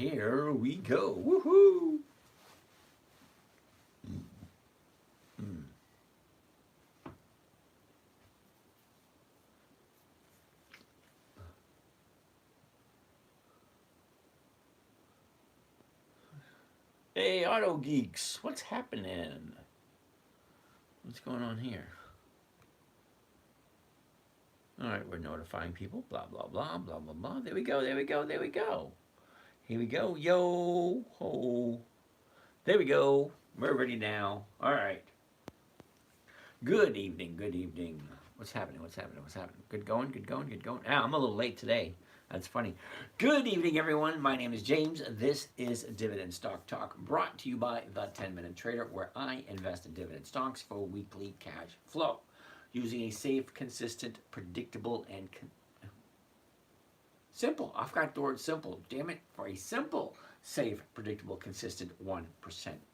here we go. Woohoo! Hey, Auto Geeks, what's happening? What's going on here? All right, we're notifying people. Blah, blah, blah, blah, blah, blah. There we go, there we go, there we go. Here we go. Yo, ho. There we go. We're ready now. All right. Good evening, good evening. What's happening, what's happening, what's happening? Good going, good going, good going. Ah, I'm a little late today. That's funny. Good evening, everyone. My name is James. This is Dividend Stock Talk, brought to you by The 10-Minute Trader, where I invest in dividend stocks for weekly cash flow, using a safe, consistent, predictable, and simple. I've got the word simple. Damn it. For a simple, safe, predictable, consistent 1%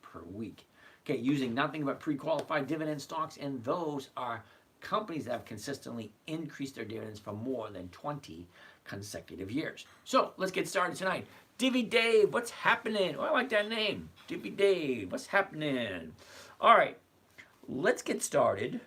per week. Okay, using nothing but pre-qualified dividend stocks, and those are companies that have consistently increased their dividends for more than 20 consecutive years. So let's get started tonight. Divvy Dave, what's happening? Oh, I like that name. Divvy Dave, what's happening? All right, let's get started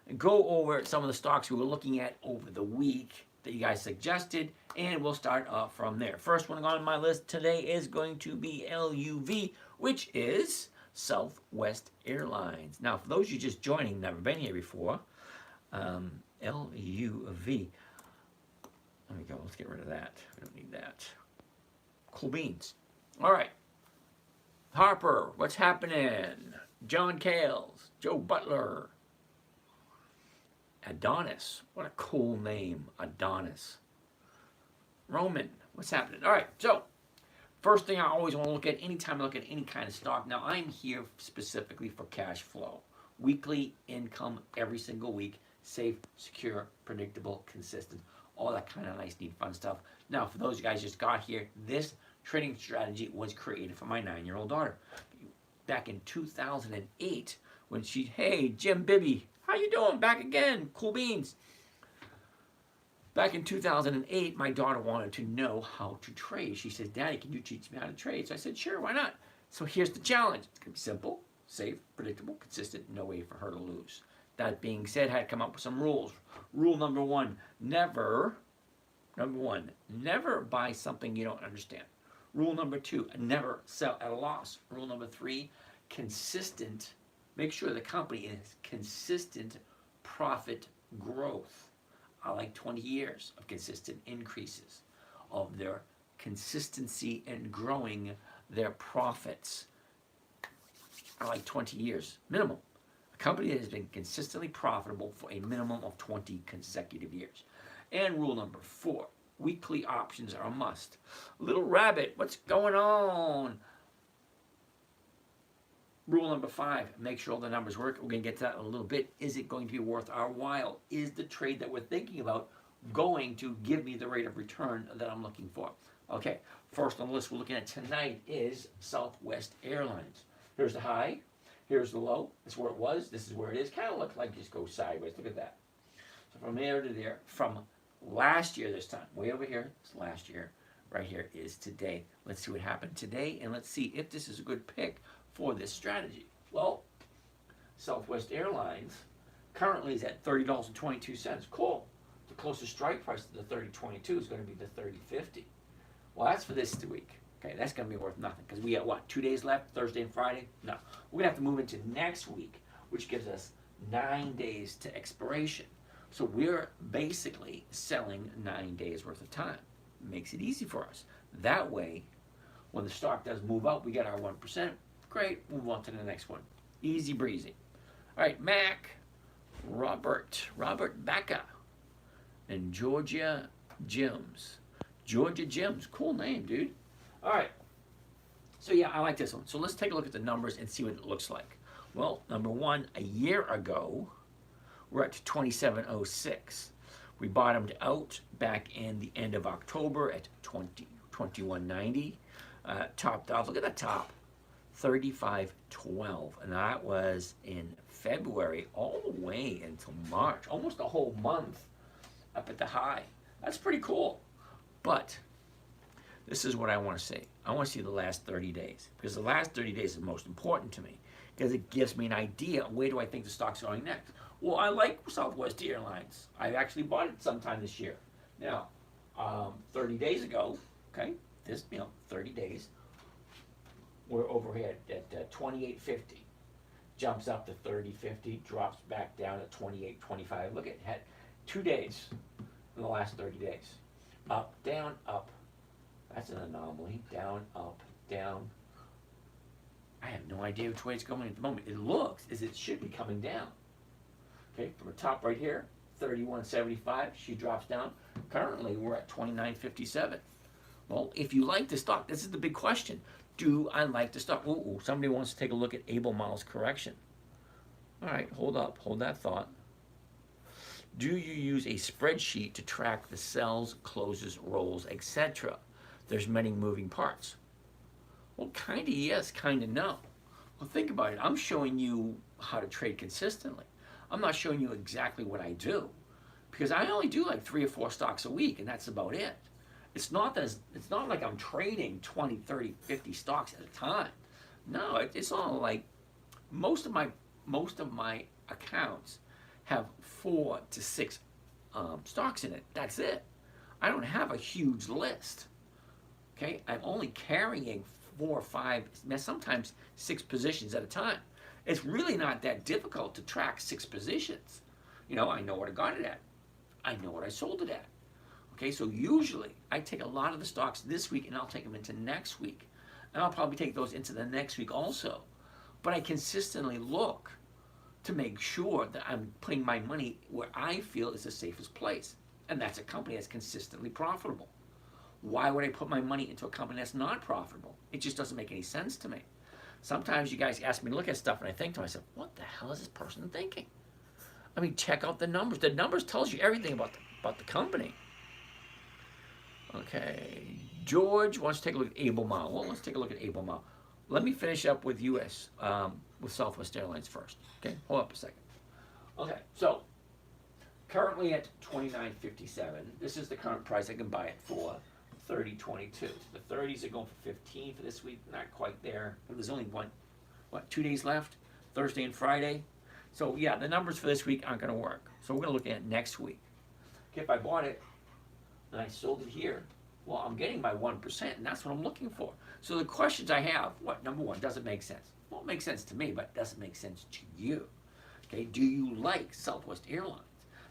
and go over some of the stocks we were looking at over the week that you guys suggested, and we'll start off from there. First one on my list today is going to be LUV, which is Southwest Airlines. Now, for those of you just joining, never been here before, LUV. There we go. Let's get rid of that. We don't need that. Cool beans. All right. Harper, what's happening? John Kales, Joe Butler. Adonis. What a cool name. Adonis. Roman, what's happening? All right. So, first thing I always want to look at anytime I look at any kind of stock. Now, I'm here specifically for cash flow. Weekly income every single week. Safe, secure, predictable, consistent. All that kind of nice, neat, fun stuff. Now, for those guys just got here, this trading strategy was created for my 9-year-old daughter. Back in 2008, when she, hey, Jim Bibby, how you doing? Back again. Cool beans. Back in 2008, my daughter wanted to know how to trade. She says, Daddy, can you teach me how to trade? So I said, sure, why not? So here's the challenge. It's going to be simple, safe, predictable, consistent, no way for her to lose. That being said, I had to come up with some rules. Rule number one, never buy something you don't understand. Rule number two, never sell at a loss. Rule number three, consistent. Make sure the company is consistent profit growth. I like 20 years of consistent increases of their consistency in growing their profits. I like 20 years minimum. A company that has been consistently profitable for a minimum of 20 consecutive years. And rule number four, weekly options are a must. Little Rabbit, what's going on? Rule number five, make sure all the numbers work. We're going to get to that in a little bit. Is it going to be worth our while? Is the trade that we're thinking about going to give me the rate of return that I'm looking for? Okay, first on the list we're looking at tonight is Southwest Airlines. Here's the high. Here's the low. That's where it was. This is where it is. Kind of looks like it just goes sideways. Look at that. So from there to there, from last year this time, way over here, it's last year. Right here is today. Let's see what happened today, and let's see if this is a good pick for this strategy. Well, Southwest Airlines currently is at $30.22. Cool. The closest strike price to the $30.22 is going to be the $30.50. Well, that's for this week. Okay, that's going to be worth nothing because we got, what, 2 days left, Thursday and Friday? No. We're going to have to move into next week, which gives us 9 days to expiration. So we're basically selling 9 days worth of time. Makes it easy for us. That way, when the stock does move up, we get our 1%. Great, move on to the next one. Easy breezy. All right, Mac, Robert Baca, and Georgia Gems. Georgia Gems, cool name, dude. All right, so yeah, I like this one. So let's take a look at the numbers and see what it looks like. Well, number one, a year ago, we're at 2706. We bottomed out back in the end of October at 21.90. Topped off, look at that top, 35.12. And that was in February all the way until March, almost a whole month up at the high. That's pretty cool. But this is what I want to say. I want to see the last 30 days because the last 30 days is most important to me because it gives me an idea of where do I think the stock's going next. Well, I like Southwest Airlines. I actually bought it sometime this year. Now, 30 days ago, okay, 30 days, we're over here at 28.50. Jumps up to 30.50, drops back down at 28.25. Look at had 2 days in the last 30 days. Up, down, up. That's an anomaly. Down, up, down. I have no idea which way it's going at the moment. It looks as it should be coming down. Okay, from the top right here, 31.75. She drops down. Currently, we're at 29.57. Well, if you like the stock, this is the big question. Do I like the stock? Ooh, somebody wants to take a look at Albemarle's correction. All right, hold that thought. Do you use a spreadsheet to track the sells, closes, rolls, etc.? There's many moving parts. Well, kind of yes, kind of no. Well, think about it. I'm showing you how to trade consistently. I'm not showing you exactly what I do because I only do like 3 or 4 stocks a week, and that's about it. It's not like I'm trading 20, 30, 50 stocks at a time. No, it's all like most of my accounts have 4 to 6 stocks in it. That's it. I don't have a huge list. Okay, I'm only carrying 4 or 5, sometimes 6 positions at a time. It's really not that difficult to track 6 positions. You know, I know what I got it at. I know what I sold it at. Okay, so usually I take a lot of the stocks this week and I'll take them into next week. And I'll probably take those into the next week also. But I consistently look to make sure that I'm putting my money where I feel is the safest place. And that's a company that's consistently profitable. Why would I put my money into a company that's not profitable? It just doesn't make any sense to me. Sometimes you guys ask me to look at stuff and I think to myself, what the hell is this person thinking? I mean, check out the numbers. The numbers tells you everything about the company. Okay, George wants to take a look at Albemarle. Well, let's take a look at Albemarle. Let me finish up with U.S., with Southwest Airlines first. Okay, hold up a second. Okay, so currently at $29.57. This is the current price I can buy it for $30.22. The 30s are going for 15 for this week. Not quite there. There's only 2 days left, Thursday and Friday. So yeah, the numbers for this week aren't going to work. So we're going to look at it next week. Okay, if I bought it and I sold it here, well, I'm getting my 1%, and that's what I'm looking for. So the questions I have, number one, does it make sense? Well, it makes sense to me, but it doesn't make sense to you. Okay, do you like Southwest Airlines?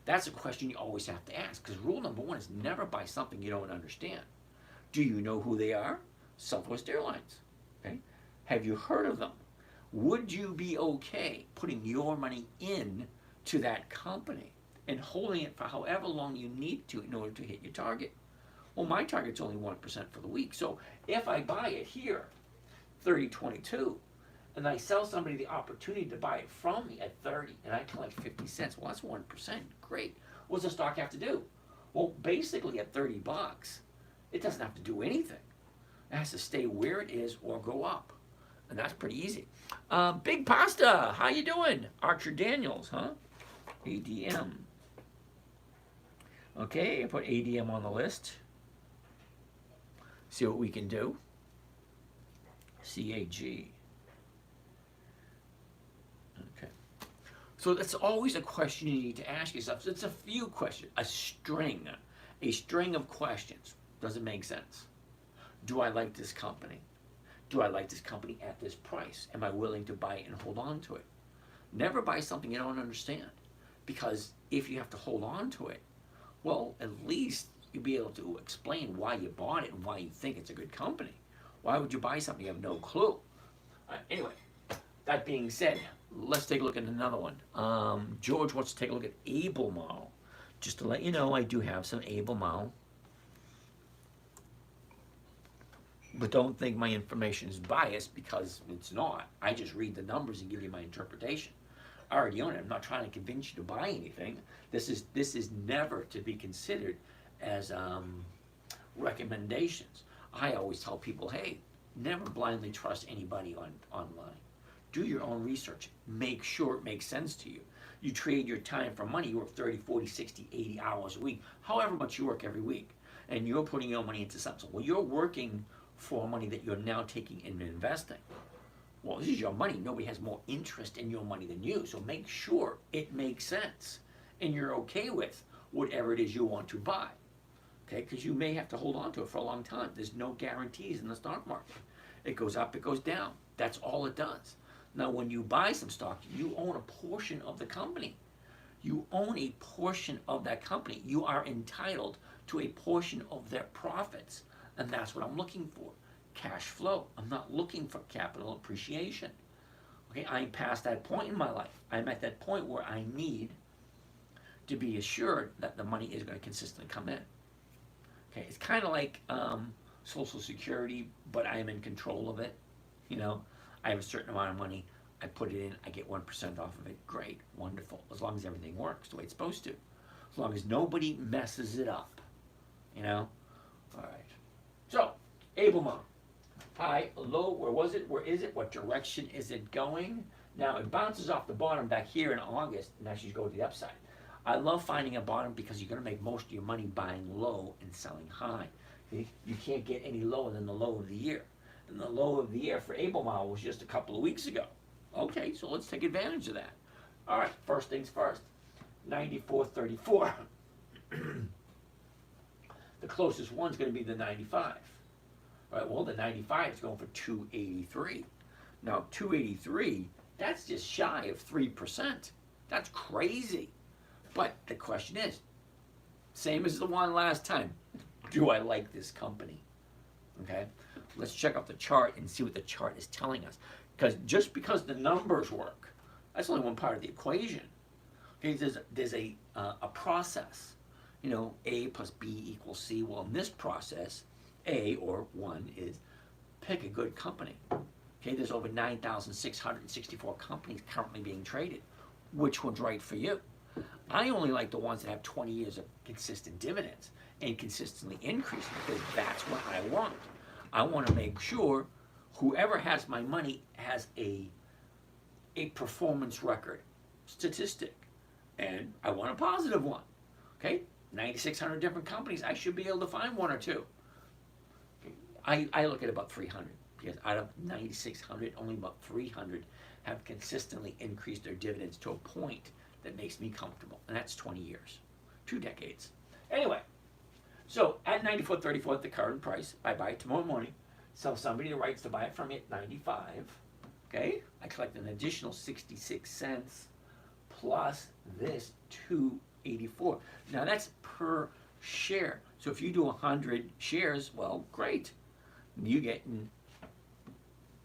That's a question you always have to ask, because rule number one is never buy something you don't understand. Do you know who they are? Southwest Airlines. Okay, have you heard of them? Would you be okay putting your money in to that company and holding it for however long you need to in order to hit your target? Well, my target's only 1% for the week. So if I buy it here, $30.22, and I sell somebody the opportunity to buy it from me at 30, and I collect 50 cents, well, that's 1%. Great. What does the stock have to do? Well, basically at 30 bucks, it doesn't have to do anything. It has to stay where it is or go up. And that's pretty easy. Big Pasta, how you doing? Archer Daniels, huh? ADM. Okay, I put ADM on the list. See what we can do. CAG. Okay. So that's always a question you need to ask yourself. So it's a few questions, a string of questions. Does it make sense? Do I like this company? Do I like this company at this price? Am I willing to buy it and hold on to it? Never buy something you don't understand. Because if you have to hold on to it, well, at least you'll be able to explain why you bought it and why you think it's a good company. Why would you buy something you have no clue? Anyway, that being said, let's take a look at another one. George wants to take a look at Albemarle. Just to let you know, I do have some Albemarle. But don't think my information is biased, because it's not. I just read the numbers and give you my interpretation. I already own it. I'm not trying to convince you to buy anything. This is never to be considered as recommendations. I always tell people, hey, never blindly trust anybody online. Do your own research. Make sure it makes sense to you. You trade your time for money. You work 30, 40, 60, 80 hours a week, however much you work every week. And you're putting your money into something. Well, you're working for money that you're now taking and investing. Well, this is your money. Nobody has more interest in your money than you. So make sure it makes sense and you're okay with whatever it is you want to buy. Okay, because you may have to hold on to it for a long time. There's no guarantees in the stock market. It goes up, it goes down. That's all it does. Now, when you buy some stock, you own a portion of the company. You own a portion of that company. You are entitled to a portion of their profits. And that's what I'm looking for. Cash flow. I'm not looking for capital appreciation. Okay, I'm past that point in my life. I'm at that point where I need to be assured that the money is going to consistently come in. Okay, it's kind of like Social Security, but I am in control of it. You know, I have a certain amount of money. I put it in. I get 1% off of it. Great, wonderful. As long as everything works the way it's supposed to. As long as nobody messes it up. You know. All right. So, Abelmont. High, low. Where was it? Where is it? What direction is it going? Now it bounces off the bottom back here in August, and now she's going to the upside. I love finding a bottom because you're going to make most of your money buying low and selling high. Okay? You can't get any lower than the low of the year. And the low of the year for Abelmont was just a couple of weeks ago. Okay, so let's take advantage of that. All right, first things first. 94.34. The closest one's going to be the 95. All right, well, the 95 is going for 283. Now, 283, that's just shy of 3%. That's crazy. But the question is, same as the one last time, do I like this company? Okay, let's check out the chart and see what the chart is telling us. Because just because the numbers work, that's only one part of the equation. Okay, there's a process. You know, A plus B equals C. Well, in this process, A, or 1, is pick a good company. Okay, there's over 9,664 companies currently being traded. Which one's right for you? I only like the ones that have 20 years of consistent dividends and consistently increasing, because that's what I want. I want to make sure whoever has my money has a performance record statistic, and I want a positive one. Okay, 9,600 different companies, I should be able to find one or two. Okay? I look at about 300, because out of 9,600, only about 300 have consistently increased their dividends to a point that makes me comfortable, and that's 20 years, 2 decades. Anyway, so at 94.34 at the current price, I buy it tomorrow morning, sell somebody the rights to buy it from me at 95. Okay, I collect an additional 66 cents plus this 284. Now that's per share. So if you do 100 shares, well, great. You get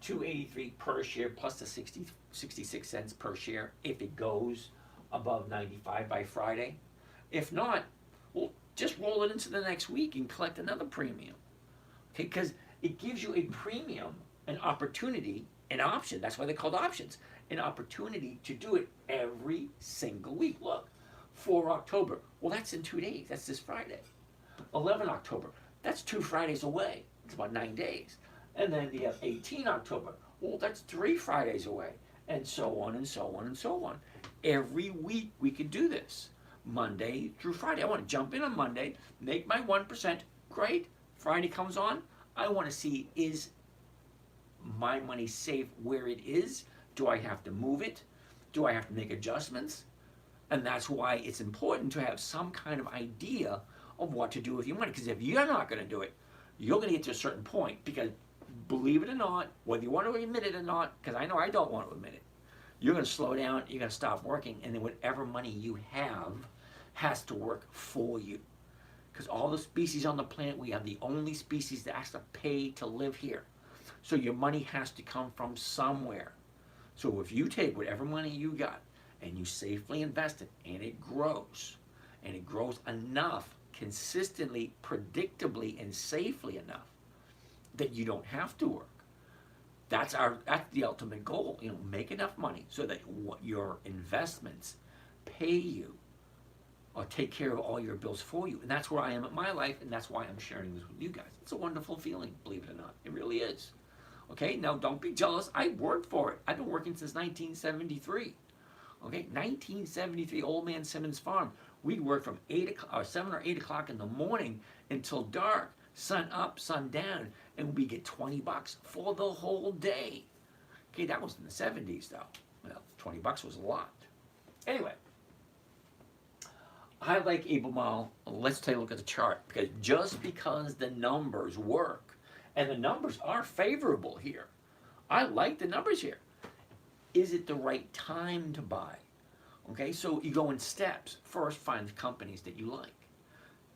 283 per share plus the 66 cents per share if it goes above 95 by Friday. If not, well, just roll it into the next week and collect another premium. Okay, because it gives you a premium, an opportunity, an option. That's why they're called options. An opportunity to do it every single week. Look, 4 October, well, that's in 2 days. That's this Friday. 11 October, that's 2 Fridays away. It's about 9 days. And then you have 18 October, well, that's 3 Fridays away. And so on and so on and so on. Every week we could do this, Monday through Friday. I want to jump in on Monday, make my 1%, great. Friday comes on, I want to see, is my money safe where it is? Do I have to move it? Do I have to make adjustments? And that's why it's important to have some kind of idea of what to do with your money. Because if you're not going to do it, you're going to get to a certain point. Because believe it or not, whether you want to admit it or not, because I know I don't want to admit it, you're going to slow down, you're going to stop working, and then whatever money you have has to work for you. Because all the species on the planet, we are the only species that has to pay to live here. So your money has to come from somewhere. So if you take whatever money you got and you safely invest it, and it grows enough, consistently, predictably, and safely enough, that you don't have to work. That's the ultimate goal. You know, make enough money so that your investments pay you or take care of all your bills for you. And that's where I am at my life, and that's why I'm sharing this with you guys. It's a wonderful feeling, believe it or not. It really is. Okay, now don't be jealous. I worked for it. I've been working since 1973. Okay, 1973, Old Man Simmons Farm. We'd work from 7 or 8 o'clock in the morning until dark, sun up, sun down, and we get 20 bucks for the whole day. Okay, that was in the 70s though. Well, 20 bucks was a lot. Anyway, I like Albemarle. Let's take a look at the chart, because just because the numbers work, and the numbers are favorable here, I like the numbers here. Is it the right time to buy? Okay, so you go in steps. First, find the companies that you like.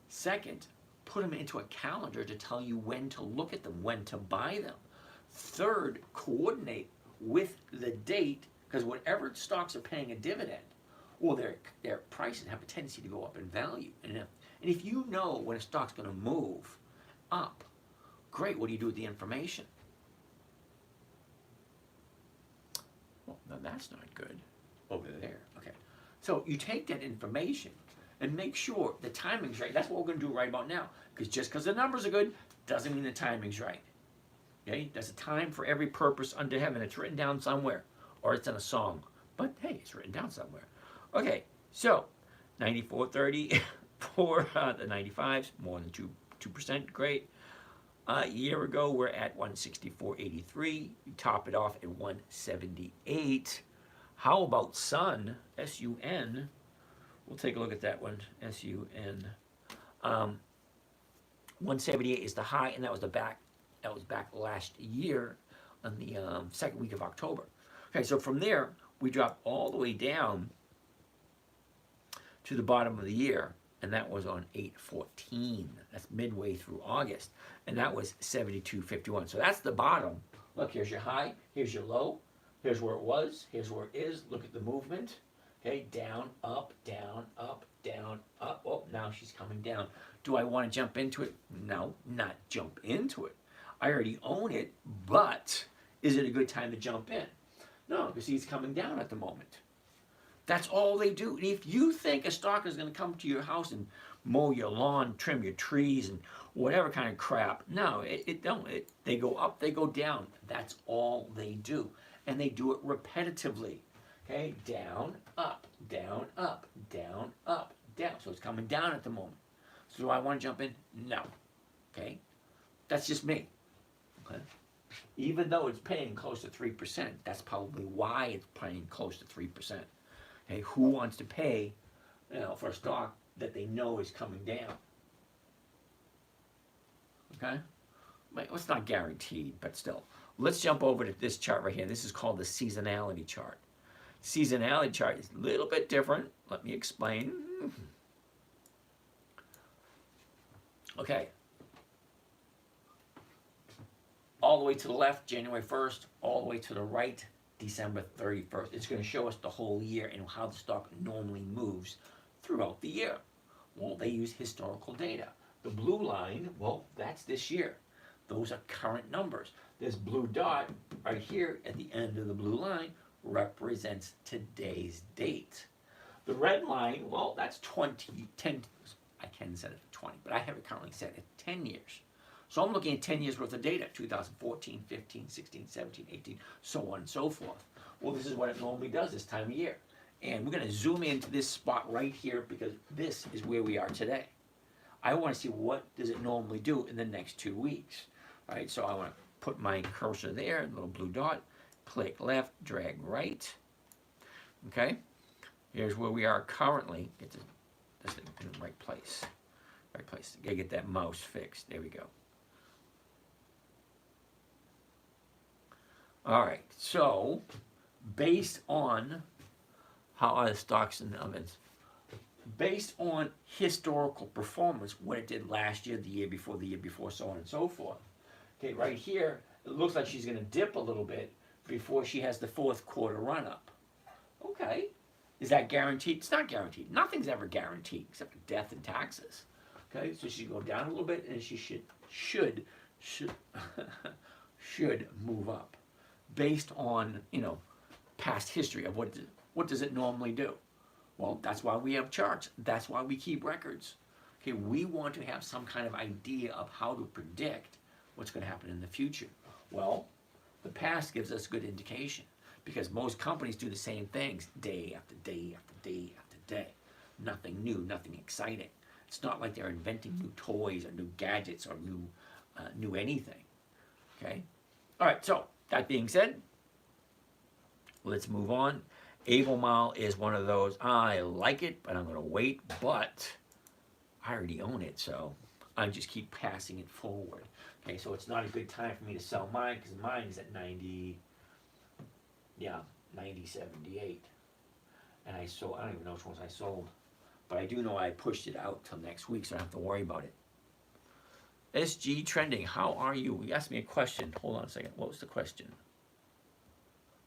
Second, put them into a calendar to tell you when to look at them, when to buy them. Third, coordinate with the date, because whatever stocks are paying a dividend, well, their prices have a tendency to go up in value. And if you know when a stock's going to move up, great, what do you do with the information? Well, no, that's not good. Over there, okay. So you take that information and make sure the timing's right. That's what we're going to do right about now. Because just because the numbers are good doesn't mean the timing's right. Okay? There's a time for every purpose under heaven. It's written down somewhere. Or it's in a song. But hey, it's written down somewhere. Okay, so 94.30 for the 95s, more than 2%, great. A year ago, we're at 164.83. You top it off at 178. How about Sun, S-U-N? We'll take a look at that one, S-U-N. 178 is the high, and that was back last year on the second week of October. Okay, so from there, we dropped all the way down to the bottom of the year, and that was on 8/14. That's midway through August, and that was 72.51. So that's the bottom. Look, here's your high, here's your low, here's where it was, here's where it is. Look at the movement. Okay, down, up, down, up, down, up. Oh, now she's coming down. Do I want to jump into it? No, not jump into it. I already own it, but is it a good time to jump in? No, because he's coming down at the moment. That's all they do. And if you think a stock is going to come to your house and mow your lawn, trim your trees, and whatever kind of crap, no, it don't. They go up, they go down. That's all they do. And they do it repetitively. Okay, down, up, down, up, down, up, down. So it's coming down at the moment. So do I want to jump in? No. Okay, that's just me. Okay, even though it's paying close to 3%, that's probably why it's paying close to 3%. Okay, who wants to pay, for a stock that they know is coming down? Okay, well, it's not guaranteed, but still. Let's jump over to this chart right here. This is called the seasonality chart. Seasonality chart is a little bit different. Let me explain. Okay. All the way to the left, January 1st, all the way to the right, December 31st. It's going to show us the whole year and how the stock normally moves throughout the year. Well, they use historical data. The blue line, well, that's this year. Those are current numbers. This blue dot right here at the end of the blue line represents today's date. The red line, well, that's 10. I can set it at 20, but I have it currently set at 10 years. So I'm looking at 10 years worth of data, 2014, 15, 16, 17, 18, so on and so forth. Well, this is what it normally does this time of year. And we're going to zoom into this spot right here because this is where we are today. I want to see what does it normally do in the next 2 weeks. All right, so I want to put my cursor there, little blue dot, click left, drag right. Okay, here's where we are currently. Get this thing in the right place. Right place. Gotta get that mouse fixed. There we go. All right, so based on how other stocks and ovens, based on historical performance, what it did last year, the year before, so on and so forth. Okay, right here, it looks like she's going to dip a little bit before she has the fourth quarter run up. Okay, is that guaranteed? It's not guaranteed. Nothing's ever guaranteed except for death and taxes. Okay, so she go down a little bit, and she should move up, based on past history of what does it normally do. Well, that's why we have charts. That's why we keep records. Okay, we want to have some kind of idea of how to predict what's going to happen in the future. Well, the past gives us good indication because most companies do the same things day after day after day after day. Nothing new, nothing exciting. It's not like they're inventing new toys or new gadgets or new anything. Okay? All right, so that being said, let's move on. Albemarle is one of those, I like it, but I'm going to wait, but I already own it, so I just keep passing it forward. Okay, so it's not a good time for me to sell mine because mine is at 90.78. And I sold, I don't even know which ones I sold, but I do know I pushed it out till next week, so I don't have to worry about it. SG Trending, how are you? You asked me a question. Hold on a second. What was the question?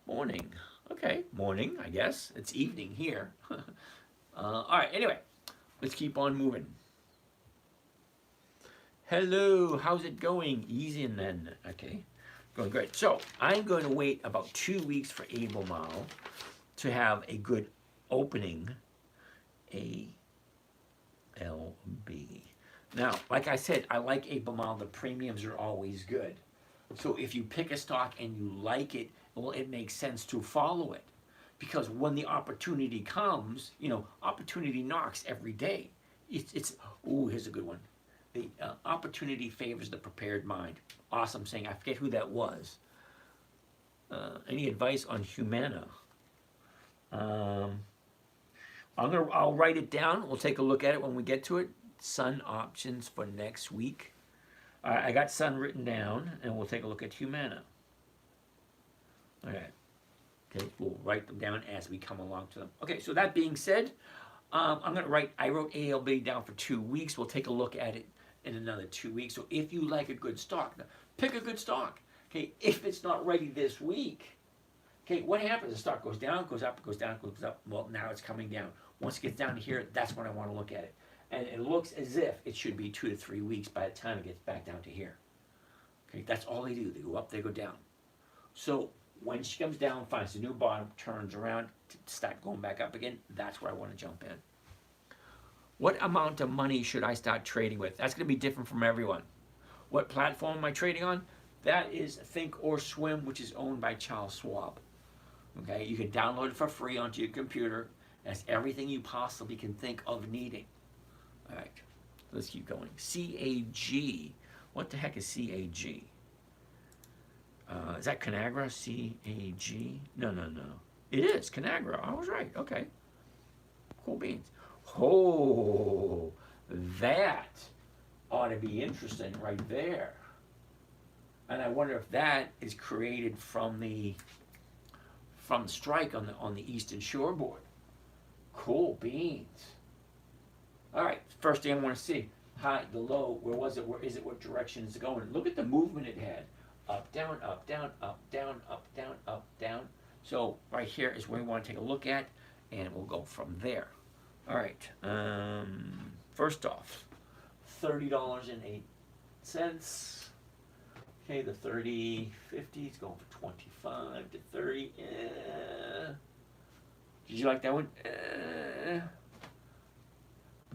Morning. Okay, morning, I guess. It's evening here. All right, anyway, let's keep on moving. Hello, how's it going? Easy and then, okay, going great. So I'm going to wait about 2 weeks for Albemarle to have a good opening. ALB. Now, like I said, I like Albemarle. The premiums are always good. So if you pick a stock and you like it, well, it makes sense to follow it. Because when the opportunity comes, you know, opportunity knocks every day. Ooh, here's a good one. The opportunity favors the prepared mind. Awesome saying. I forget who that was. Any advice on Humano? I'll write it down. We'll take a look at it when we get to it. Sun options for next week. I got Sun written down, and we'll take a look at Humano. All right. Okay, we'll write them down as we come along to them. Okay, so that being said, I wrote ALB down for 2 weeks. We'll take a look at it in another 2 weeks. So if you like a good stock, pick a good stock. Okay, if it's not ready this week, okay, what happens? The stock goes down, goes up, goes down, goes up. Well, now it's coming down. Once it gets down to here, that's when I want to look at it. And it looks as if it should be 2 to 3 weeks by the time it gets back down to here. Okay, that's all they do. They go up, they go down. So when she comes down, finds a new bottom, turns around, to start going back up again, that's where I want to jump in. What amount of money should I start trading with? That's going to be different from everyone. What platform am I trading on? That is Think or Swim, which is owned by Charles Schwab. Okay, you can download it for free onto your computer. That's everything you possibly can think of needing. All right, let's keep going. CAG. What the heck is CAG? Is that Kagra? CAG? No. It is Kagra. I was right. Okay. Cool beans. Oh, that ought to be interesting right there. And I wonder if that is created from the strike on the Eastern Shoreboard. Cool beans. All right, first thing I want to see, high, the low, where was it, where is it, what direction is it going? Look at the movement it had. Up, down, up, down, up, down, up, down, up, down. So right here is where we want to take a look at, and we'll go from there. All right, first off, $30.08. Okay, the 30, 50 is going for 25 to 30. Did you like that one?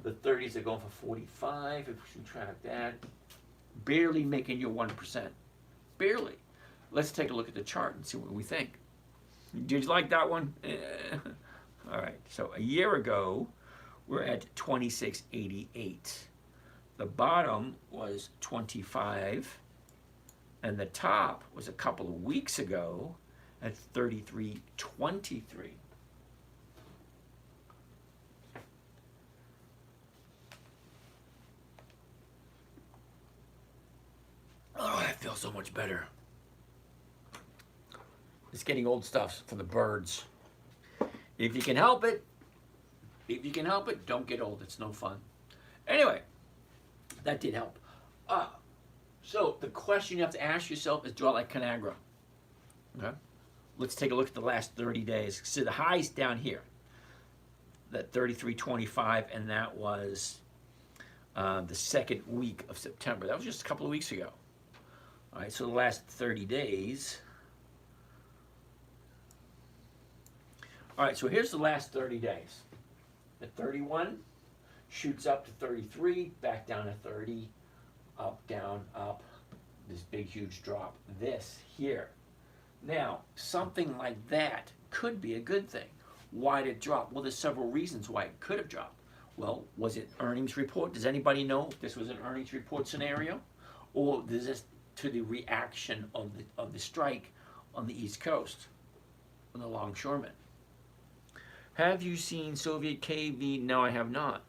The 30s are going for 45, if we subtract that. Barely making your 1%. Barely. Let's take a look at the chart and see what we think. Did you like that one? All right, so a year ago, we're at 26.88. The bottom was 25, and the top was a couple of weeks ago at 33.23. Oh, that feels so much better. It's getting old stuff for the birds. If you can help it, don't get old. It's no fun. Anyway, that did help. So the question you have to ask yourself is, do I like Kagra? Okay. Let's take a look at the last 30 days. So the high's down here, that 33.25, and that was the second week of September. That was just a couple of weeks ago. All right, so the last 30 days. All right, so here's the last 30 days. The 31 shoots up to 33, back down to 30, up, down, up, this big, huge drop. This here. Now, something like that could be a good thing. Why did it drop? Well, there's several reasons why it could have dropped. Well, was it earnings report? Does anybody know if this was an earnings report scenario? Or is this to the reaction of the strike on the East Coast, on the longshoremen? Have you seen Soviet KV? No, I have not.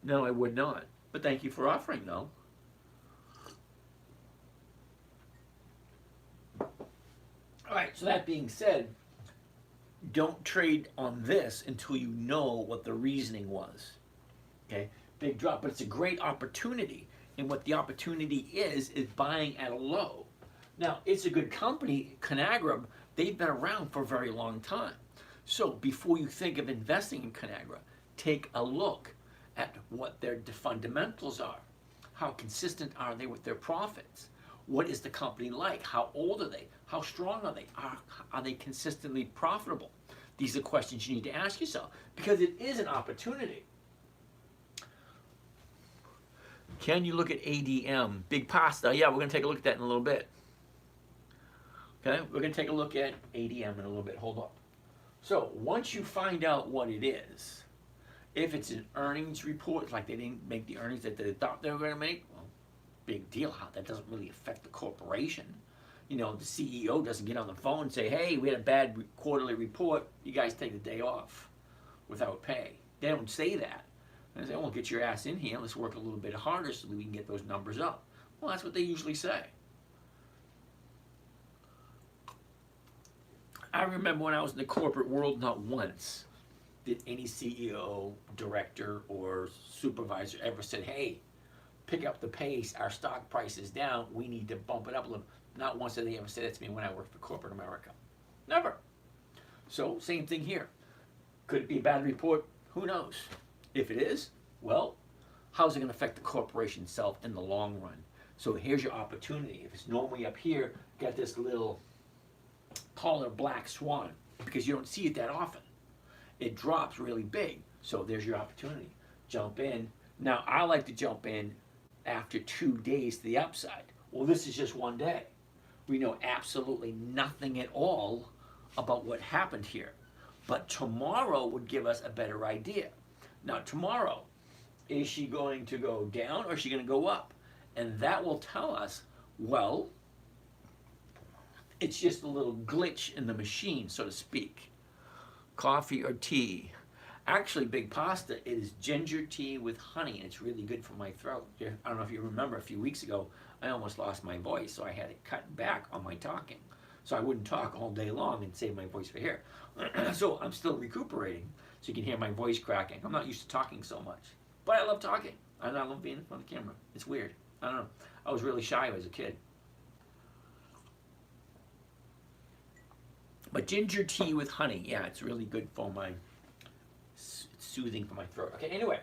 No, I would not. But thank you for offering, though. All right, so that being said, don't trade on this until you know what the reasoning was. Okay, big drop, but it's a great opportunity. And what the opportunity is buying at a low. Now, it's a good company, Kagra. They've been around for a very long time. So before you think of investing in Kagra, take a look at what their fundamentals are. How consistent are they with their profits? What is the company like? How old are they? How strong are they? Are they consistently profitable? These are questions you need to ask yourself because it is an opportunity. Can you look at ADM? Big pasta. Yeah, we're going to take a look at that in a little bit. Okay, we're going to take a look at ADM in a little bit. Hold up. So once you find out what it is, if it's an earnings report, like they didn't make the earnings that they thought they were going to make, well, big deal. That doesn't really affect the corporation. You know, the CEO doesn't get on the phone and say, hey, we had a bad quarterly report. You guys take the day off without pay. They don't say that. And they say, well, get your ass in here. Let's work a little bit harder so that we can get those numbers up. Well, that's what they usually say. I remember when I was in the corporate world, not once did any CEO, director, or supervisor ever said, hey, pick up the pace, our stock price is down, we need to bump it up a little. Not once did they ever say that to me when I worked for corporate America. Never. So, same thing here. Could it be a bad report? Who knows? If it is, well, how's it going to affect the corporation itself in the long run? So here's your opportunity. If it's normally up here, got this little taller black swan, because you don't see it that often. It drops really big. So there's your opportunity. Jump in. Now, I like to jump in after 2 days to the upside. Well, this is just one day. We know absolutely nothing at all about what happened here. But tomorrow would give us a better idea. Now, tomorrow, is she going to go down or is she going to go up? And that will tell us, well, it's just a little glitch in the machine, so to speak. Coffee or tea? Actually, big pasta, it is ginger tea with honey, and it's really good for my throat. I don't know if you remember a few weeks ago, I almost lost my voice, so I had to cut back on my talking. So I wouldn't talk all day long and save my voice for here. So I'm still recuperating, so you can hear my voice cracking. I'm not used to talking so much, but I love talking. I love being in front of the camera. It's weird. I don't know. I was really shy as a kid. But ginger tea with honey, yeah, it's really good for my, it's soothing for my throat. Okay, anyway,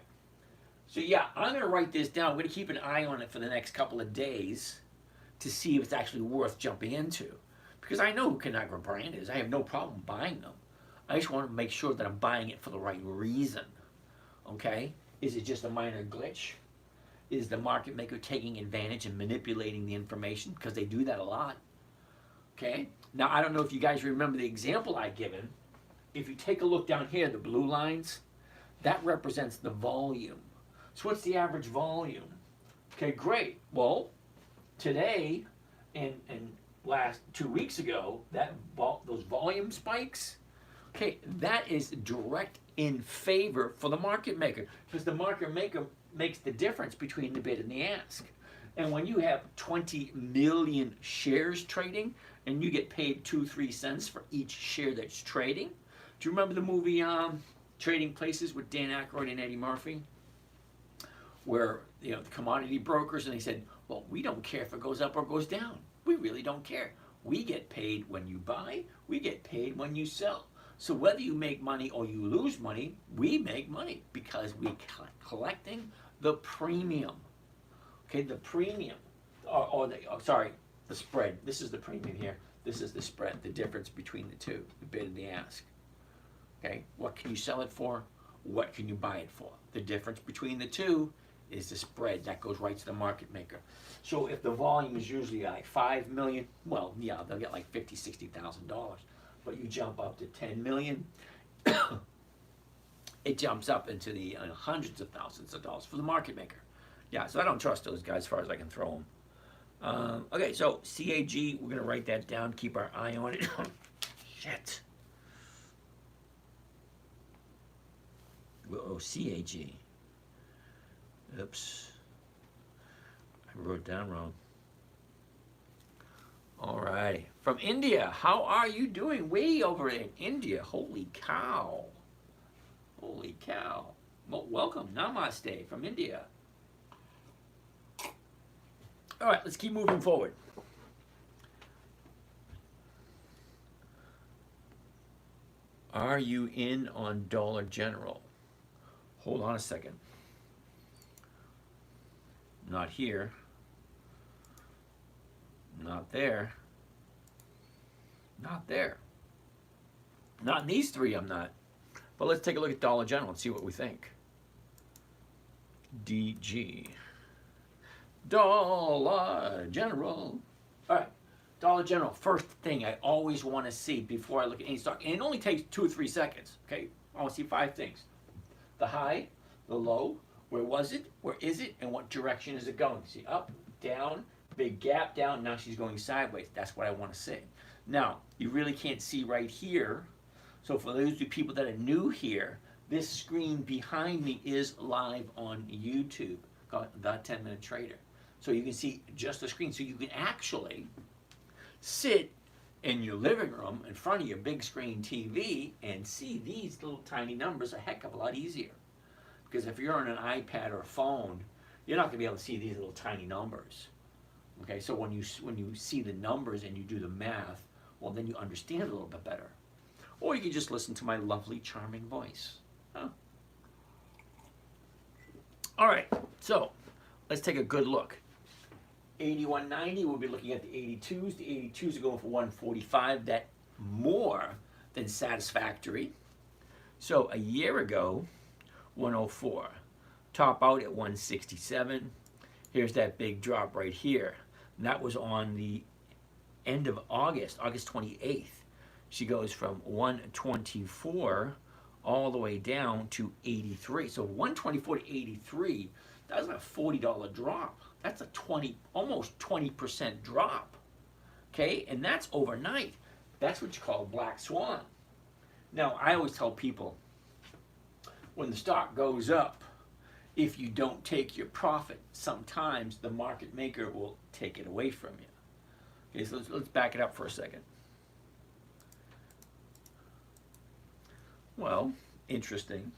so yeah, I'm going to write this down. I'm going to keep an eye on it for the next couple of days to see if it's actually worth jumping into. Because I know who Kagra brand is. I have no problem buying them. I just want to make sure that I'm buying it for the right reason. Okay? Is it just a minor glitch? Is the market maker taking advantage and manipulating the information? Because they do that a lot. Okay? Now, I don't know if you guys remember the example I've given. If you take a look down here, the blue lines, that represents the volume. So what's the average volume? Okay, great. Well, today and last 2 weeks ago, those volume spikes, okay, that is direct in favor for the market maker because the market maker makes the difference between the bid and the ask. And when you have 20 million shares trading and you get paid 2-3 cents for each share that's trading, do you remember the movie Trading Places with Dan Aykroyd and Eddie Murphy? Where, you know, the commodity brokers, and they said, well, we don't care if it goes up or goes down. We really don't care. We get paid when you buy, we get paid when you sell. So whether you make money or you lose money, we make money because we're collecting the premium. Okay, the premium, the spread. This is the premium here. This is the spread, the difference between the two, the bid and the ask. Okay, what can you sell it for? What can you buy it for? The difference between the two is the spread. That goes right to the market maker. So if the volume is usually like 5 million, well, yeah, they'll get like $50,000, $60,000. But you jump up to 10 million, it jumps up into the hundreds of thousands of dollars for the market maker. Yeah, so I don't trust those guys as far as I can throw them. Okay, so CAG, we're going to write that down, keep our eye on it. Shit. Oh, CAG. Oops. I wrote it down wrong. All right. From India, how are you doing? Way over in India. Holy cow. Holy cow. Well, welcome. Namaste from India. All right, let's keep moving forward. Are you in on Dollar General? Hold on a second. Not here. Not there. Not there. Not in these three, I'm not. But let's take a look at Dollar General and see what we think. DG. Dollar General. All right. Dollar General, first thing I always want to see before I look at any stock, and it only takes 2 or 3 seconds, okay? I want to see 5 things. The high, the low, where was it, where is it, and what direction is it going? See, up, down, big gap down, now she's going sideways. That's what I want to see. Now, you really can't see right here, so for those people that are new here, this screen behind me is live on YouTube, called The 10-Minute Trader. So you can see just the screen, so you can actually sit in your living room in front of your big screen TV and see these little tiny numbers a heck of a lot easier. Because if you're on an iPad or a phone, you're not going to be able to see these little tiny numbers. Okay, so when you see the numbers and you do the math, well, then you understand a little bit better. Or you can just listen to my lovely, charming voice. Huh. All right, so let's take a good look. 81.90, we'll be looking at the 82s. The 82s are going for 145. That more than satisfactory. So a year ago, 104. Top out at 167. Here's that big drop right here. And that was on the end of August, August 28th. She goes from 124 all the way down to 83. So 124 to 83, that's a $40 drop. That's a almost 20% drop. Okay, and that's overnight. That's what you call a black swan. Now, I always tell people, when the stock goes up, if you don't take your profit, sometimes the market maker will take it away from you. Okay, so let's back it up for a second. Well, interesting.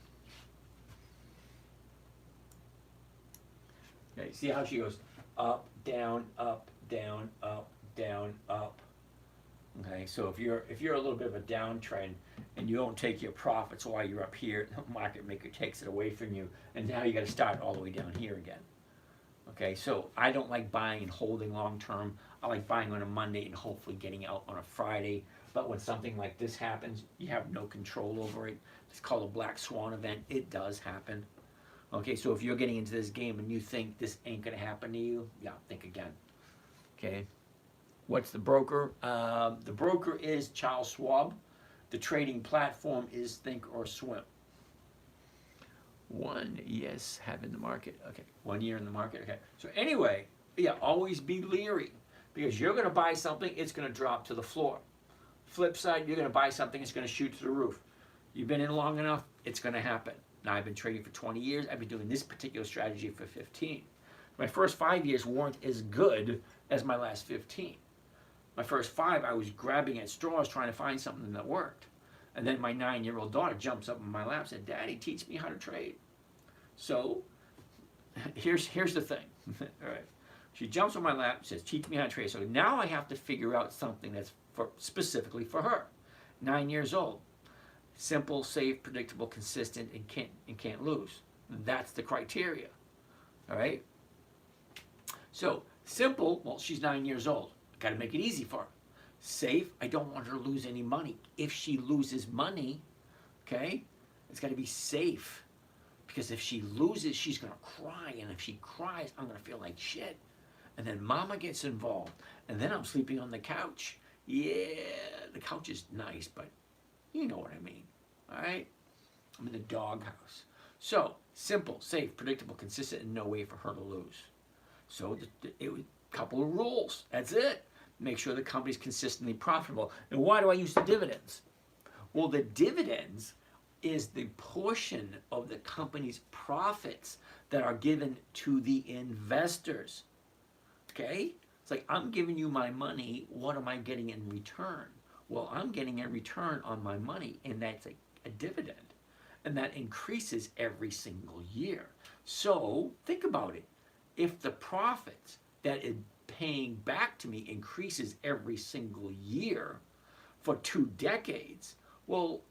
Okay, see how she goes up, down, up, down, up, down, up. Okay, so if you're a little bit of a downtrend and you don't take your profits while you're up here, the market maker takes it away from you, and now you got to start all the way down here again. Okay, so I don't like buying and holding long term. I like buying on a Monday and hopefully getting out on a Friday. But when something like this happens, you have no control over it. It's called a black swan event. It does happen. Okay, so if you're getting into this game and you think this ain't going to happen to you, yeah, think again. Okay, what's the broker? The broker is Charles Schwab. The trading platform is Think or Swim. 1 yes, have in the market. Okay, 1 year in the market. Okay, so anyway, yeah, always be leery because you're going to buy something, it's going to drop to the floor. Flip side, you're going to buy something, it's going to shoot to the roof. You've been in long enough, it's going to happen. Now, I've been trading for 20 years. I've been doing this particular strategy for 15. My first 5 years weren't as good as my last 15. My first 5, I was grabbing at straws trying to find something that worked. And then my 9-year-old daughter jumps up in my lap and said, "Daddy, teach me how to trade." So here's the thing. All right. She jumps on my lap and says, "Teach me how to trade." So now I have to figure out something that's specifically for her. 9 years old. Simple, safe, predictable, consistent, and can't lose. That's the criteria. All right? So, simple, well, she's 9 years old. Got to make it easy for her. Safe, I don't want her to lose any money. If she loses money, okay, it's got to be safe. Because if she loses, she's going to cry. And if she cries, I'm going to feel like shit. And then mama gets involved. And then I'm sleeping on the couch. Yeah, the couch is nice, but you know what I mean. All right? I'm in the doghouse. So, simple, safe, predictable, consistent, and no way for her to lose. So, it was a couple of rules. That's it. Make sure the company's consistently profitable. And why do I use the dividends? Well, the dividends is the portion of the company's profits that are given to the investors. Okay? It's like, I'm giving you my money. What am I getting in return? Well, I'm getting a return on my money, and that's a dividend. And that increases every single year. So think about it. If the profits that is paying back to me increases every single year for 2 decades, well,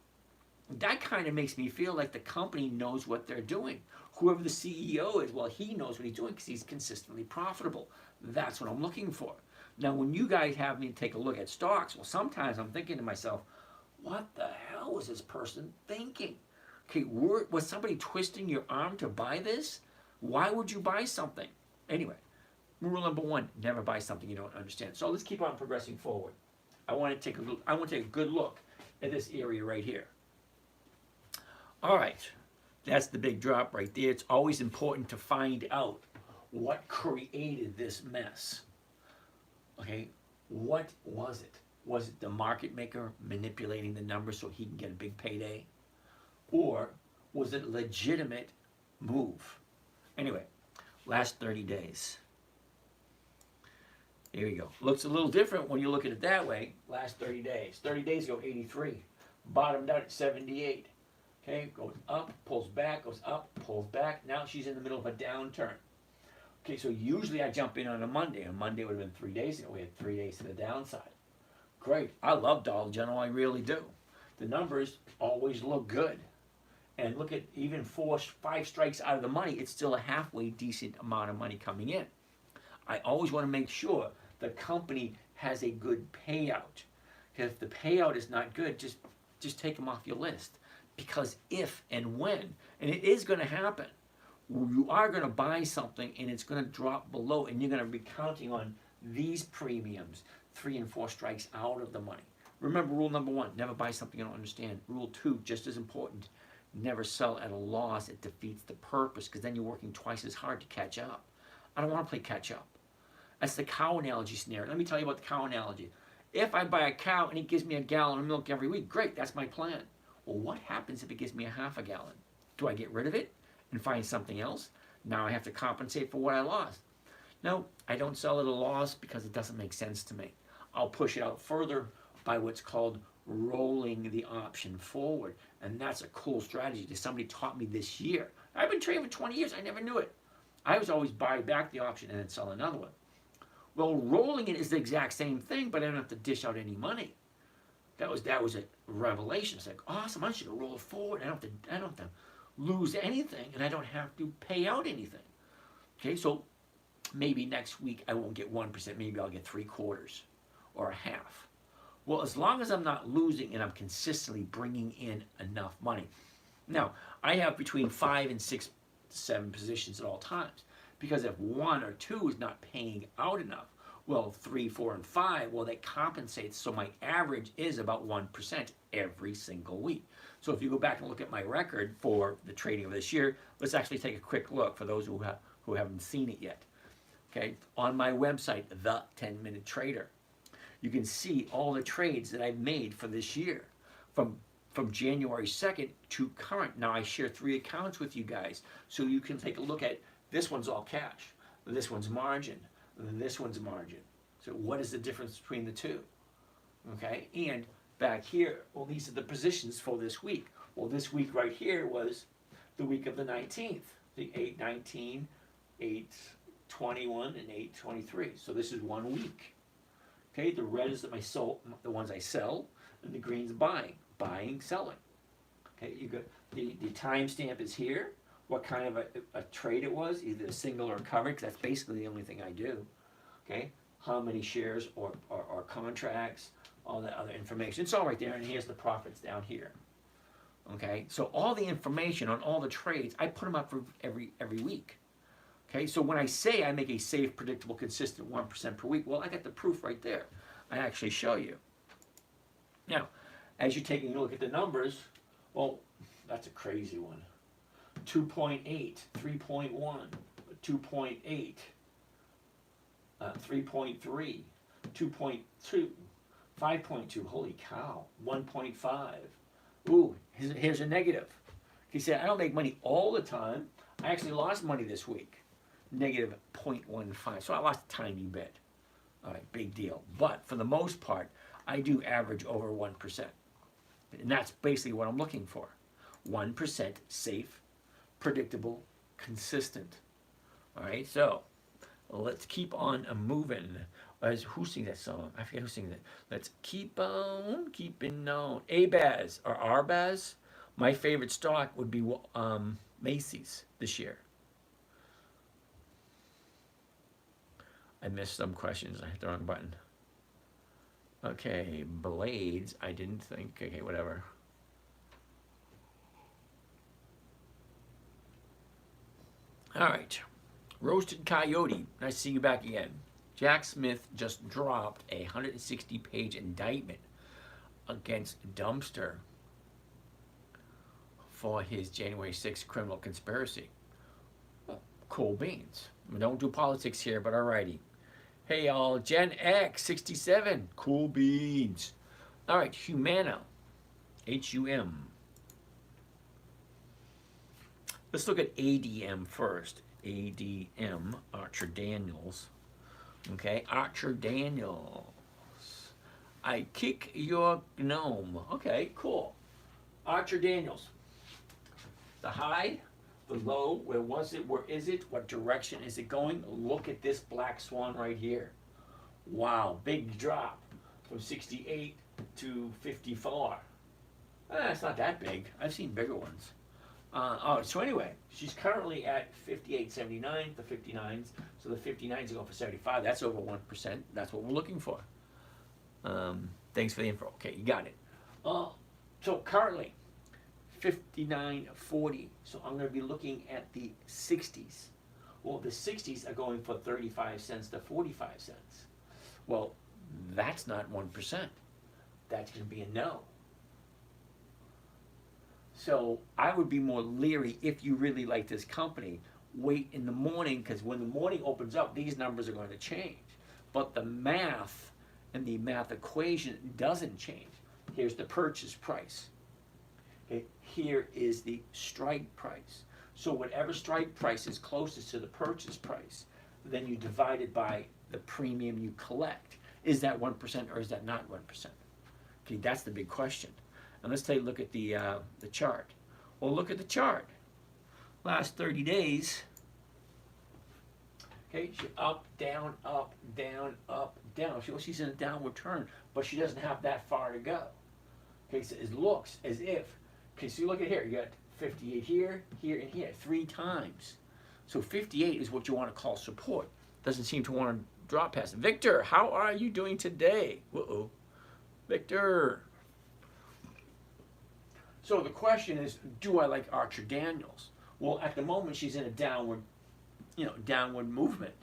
that kind of makes me feel like the company knows what they're doing. Whoever the CEO is, well, he knows what he's doing because he's consistently profitable. That's what I'm looking for. Now, when you guys have me take a look at stocks, well, sometimes I'm thinking to myself, what the hell was this person thinking? Okay, was somebody twisting your arm to buy this? Why would you buy something? Anyway, rule number 1, never buy something you don't understand. So let's keep on progressing forward. I want to take a good look at this area right here. All right, that's the big drop right there. It's always important to find out what created this mess. Okay, what was it? Was it the market maker manipulating the numbers so he can get a big payday? Or was it a legitimate move? Anyway, last 30 days. Here we go. Looks a little different when you look at it that way. Last 30 days. 30 days ago, 83. Bottomed out at 78. Okay, goes up, pulls back, goes up, pulls back. Now she's in the middle of a downturn. Okay, so usually I jump in on a Monday. On Monday would have been 3 days ago. We had 3 days to the downside. Great. I love Dollar General. I really do. The numbers always look good. And look at even 4, 5 strikes out of the money, it's still a halfway decent amount of money coming in. I always want to make sure the company has a good payout. If the payout is not good, just take them off your list. Because if and when, and it is going to happen, you are going to buy something and it's going to drop below, and you're going to be counting on these premiums, 3 and 4 strikes out of the money. Remember rule number 1, never buy something you don't understand. Rule 2, just as important, never sell at a loss. It defeats the purpose because then you're working twice as hard to catch up. I don't want to play catch up. That's the cow analogy scenario. Let me tell you about the cow analogy. If I buy a cow and it gives me a gallon of milk every week, great, that's my plan. Well, what happens if it gives me a half a gallon? Do I get rid of it and find something else? Now I have to compensate for what I lost. No, I don't sell at a loss because it doesn't make sense to me. I'll push it out further by what's called rolling the option forward. And that's a cool strategy that somebody taught me this year. I've been trading for 20 years. I never knew it. I was always buy back the option and then sell another one. Well, rolling it is the exact same thing, but I don't have to dish out any money. That was a revelation. It's like, awesome, I'm just going to roll it forward. I don't have to lose anything, and I don't have to pay out anything. Okay, so maybe next week I won't get 1%. Maybe I'll get 3/4 or a half. Well, as long as I'm not losing and I'm consistently bringing in enough money. Now, I have between 5 and 6 to 7 positions at all times. Because if 1 or 2 is not paying out enough, well, 3, 4, and 5, well, that compensates. So my average is about 1% every single week. So if you go back and look at my record for the trading of this year, let's actually take a quick look for those who haven't seen it yet. Okay, on my website, The 10-Minute Trader, you can see all the trades that I've made for this year from January 2nd to current. Now I share 3 accounts with you guys, so you can take a look at this one's all cash, this one's margin, this one's margin. So what is the difference between the two? Okay, and back here, well, these are the positions for this week. Well, this week right here was the week of the 19th, the 8/19, 8/21, and 8/23. So this is 1 week. Okay, the red is the ones I sell, and the green's buying, selling. Okay, you got the timestamp is here. What kind of a trade it was, either a single or covered, because that's basically the only thing I do. Okay, how many shares or contracts, all that other information. It's all right there, and here's the profits down here. Okay, so all the information on all the trades, I put them up for every week. Okay, so when I say I make a safe, predictable, consistent 1% per week, well, I got the proof right there. I actually show you. Now, as you're taking a look at the numbers, well, That's a crazy one. 2.8, 3.1, 2.8, 3.3, 2.2, 5.2. Holy cow. 1.5. Ooh, here's a negative. He said, I don't make money all the time. I actually lost money this week. Negative 0.15. So I lost a tiny bit. All right, big deal. But for the most part, I do average over 1%. And that's basically what I'm looking for. 1% safe, predictable, consistent. All right, so let's keep on moving. Who sings that song? I forget who sings it. Let's keep on keeping on. ABAZ or RBAZ. My favorite stock would be Macy's this year. I missed some questions. I hit the wrong button. Okay, Blades. I didn't think. Okay, whatever. All right. Roasted Coyote. Nice to see you back again. Jack Smith just dropped a 160-page indictment against Dumpster for his January 6th criminal conspiracy. Well, cool beans. We don't do politics here, but alrighty. Hey y'all, Gen X 67, cool beans. All right, Humano, HUM. Let's look at ADM first. ADM, Archer Daniels. Okay, Archer Daniels. I kick your gnome. Okay, cool. Archer Daniels. The high, the low, where was it, where is it, what direction is it going? Look at this black swan right here. Wow, big drop from 68 to 54. It's not that big. I've seen bigger ones. So anyway, she's currently at 58.79, the 59s. So the 59s are going for 75. That's over 1%. That's what we're looking for. Thanks for the info. Okay, you got it. So currently, 59.40. So I'm going to be looking at the 60s. Well, the 60s are going for 35 cents to 45 cents. Well, that's not 1%. That's going to be a no. So I would be more leery if you really like this company. Wait in the morning, because when the morning opens up, these numbers are going to change. But the math and the math equation doesn't change. Here's the purchase price. Okay, here is the strike price. So whatever strike price is closest to the purchase price, then you divide it by the premium you collect. Is that 1% or is that not 1%? Okay, that's the big question. And let's take a look at the chart. Well, look at the chart. Last 30 days, okay, she's up, down, up, down, up, down. She's in a downward turn, but she doesn't have that far to go. Okay, so it looks as if, okay, so you look at here, you got 58 here, here, and here, 3 times. So 58 is what you want to call support. Doesn't seem to want to drop past it. Victor, how are you doing today? Uh-oh. Victor. So the question is, do I like Archer Daniels? Well, at the moment, she's in a downward movement.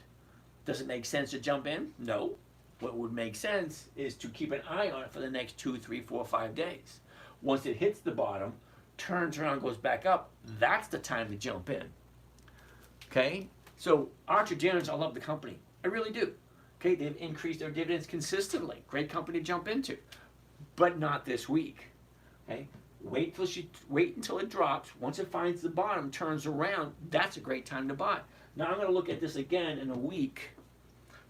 Does it make sense to jump in? No. What would make sense is to keep an eye on it for the next 2, 3, 4, 5 days. Once it hits the bottom, turns around, goes back up, that's the time to jump in. Okay? So Archer Daniels, I love the company. I really do. Okay, they've increased their dividends consistently. Great company to jump into. But not this week. Okay? Wait until it drops. Once it finds the bottom, turns around, that's a great time to buy. Now I'm going to look at this again in a week.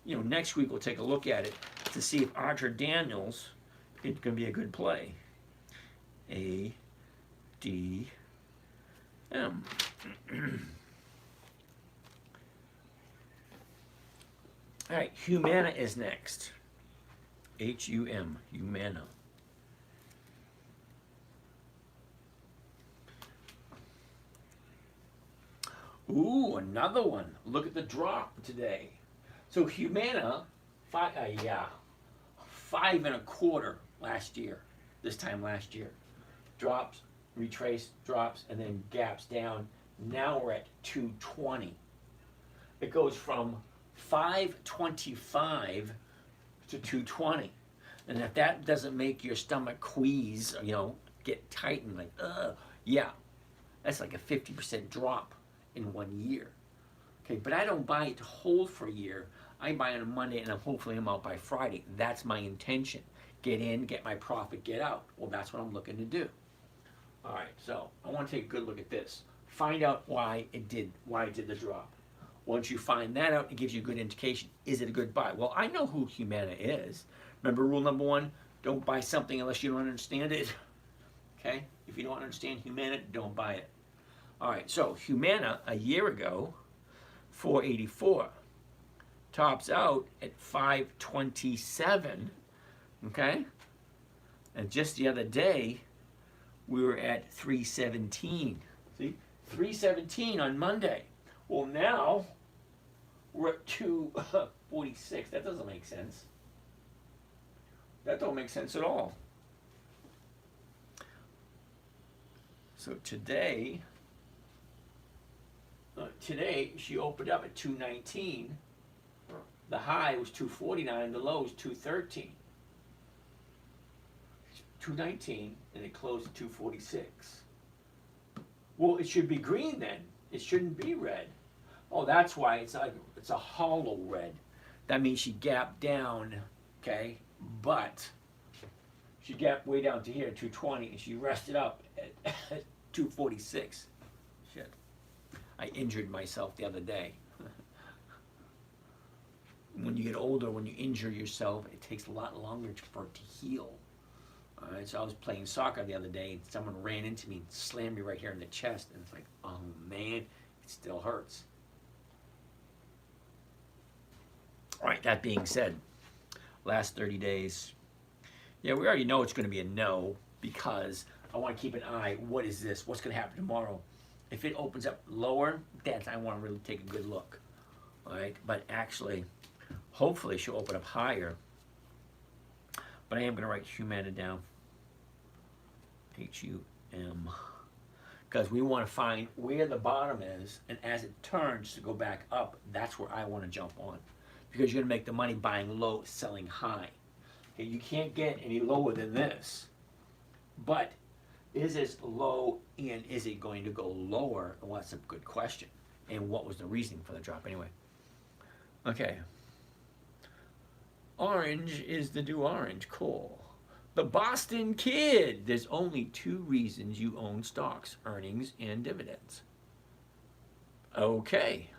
Next week we'll take a look at it to see if Archer Daniels is going to be a good play. ADM. All right, Humana is next. HUM, Humana. Ooh, another one. Look at the drop today. So Humana, 5.25 last year. This time last year, drops, retrace, drops, and then gaps down. Now we're at 220. It goes from 525 to 220, and if that doesn't make your stomach quease, get tightened, like, yeah, That's like a 50% drop in 1 year. Okay, but I don't buy it to hold for a year. I buy on a Monday and hopefully I'm out by Friday. That's my intention. Get in, get my profit, get out. Well, that's what I'm looking to do. All right, so I want to take a good look at this. Find out why it did the drop. Once you find that out, it gives you a good indication. Is it a good buy? Well, I know who Humana is. Remember rule number 1? Don't buy something unless you don't understand it. Okay? If you don't understand Humana, don't buy it. All right, so Humana a year ago, 484, tops out at 527. Okay? And just the other day, we were at 317. See? 317 on Monday. Well, now we're at 246. That doesn't make sense. That don't make sense at all. So today she opened up at 219. The high was 249. The low was 213. 219, and it closed at 246. Well, it should be green then. It shouldn't be red. Oh, that's why it's a hollow red. That means she gapped down, okay? But she gapped way down to here, 220, and she rested up at 246. Shit. I injured myself the other day. When you get older, when you injure yourself, it takes a lot longer for it to heal. All right, so I was playing soccer the other day, and someone ran into me and slammed me right here in the chest, and it's like, oh man, it still hurts. All right, that being said, last 30 days, yeah, we already know it's going to be a no, because I want to keep an eye. What is this? What's going to happen tomorrow? If it opens up lower, then I want to really take a good look. All right, but actually, hopefully she'll open up higher. But I am going to write Humana down. H-U-M. Because we want to find where the bottom is, and as it turns to go back up, that's where I want to jump on. Because you're going to make the money buying low, selling high. Okay, you can't get any lower than this. But is this low, and is it going to go lower? Well, that's a good question. And what was the reasoning for the drop anyway? Okay. Orange is the new orange. Kohl. The Boston Kid. There's only 2 reasons you own stocks: earnings and dividends. Okay.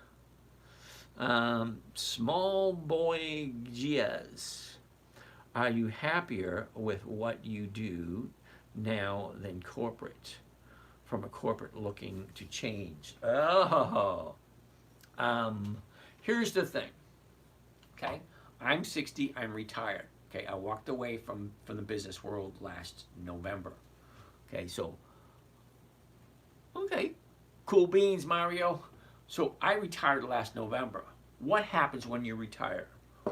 Small boy GS. Are you happier with what you do now than corporate? From a corporate looking to change. Oh. Here's the thing. Okay. I'm 60. I'm retired. Okay, I walked away from the business world last November. Okay, so, okay, cool beans, Mario. So I retired last November. What happens when you retire?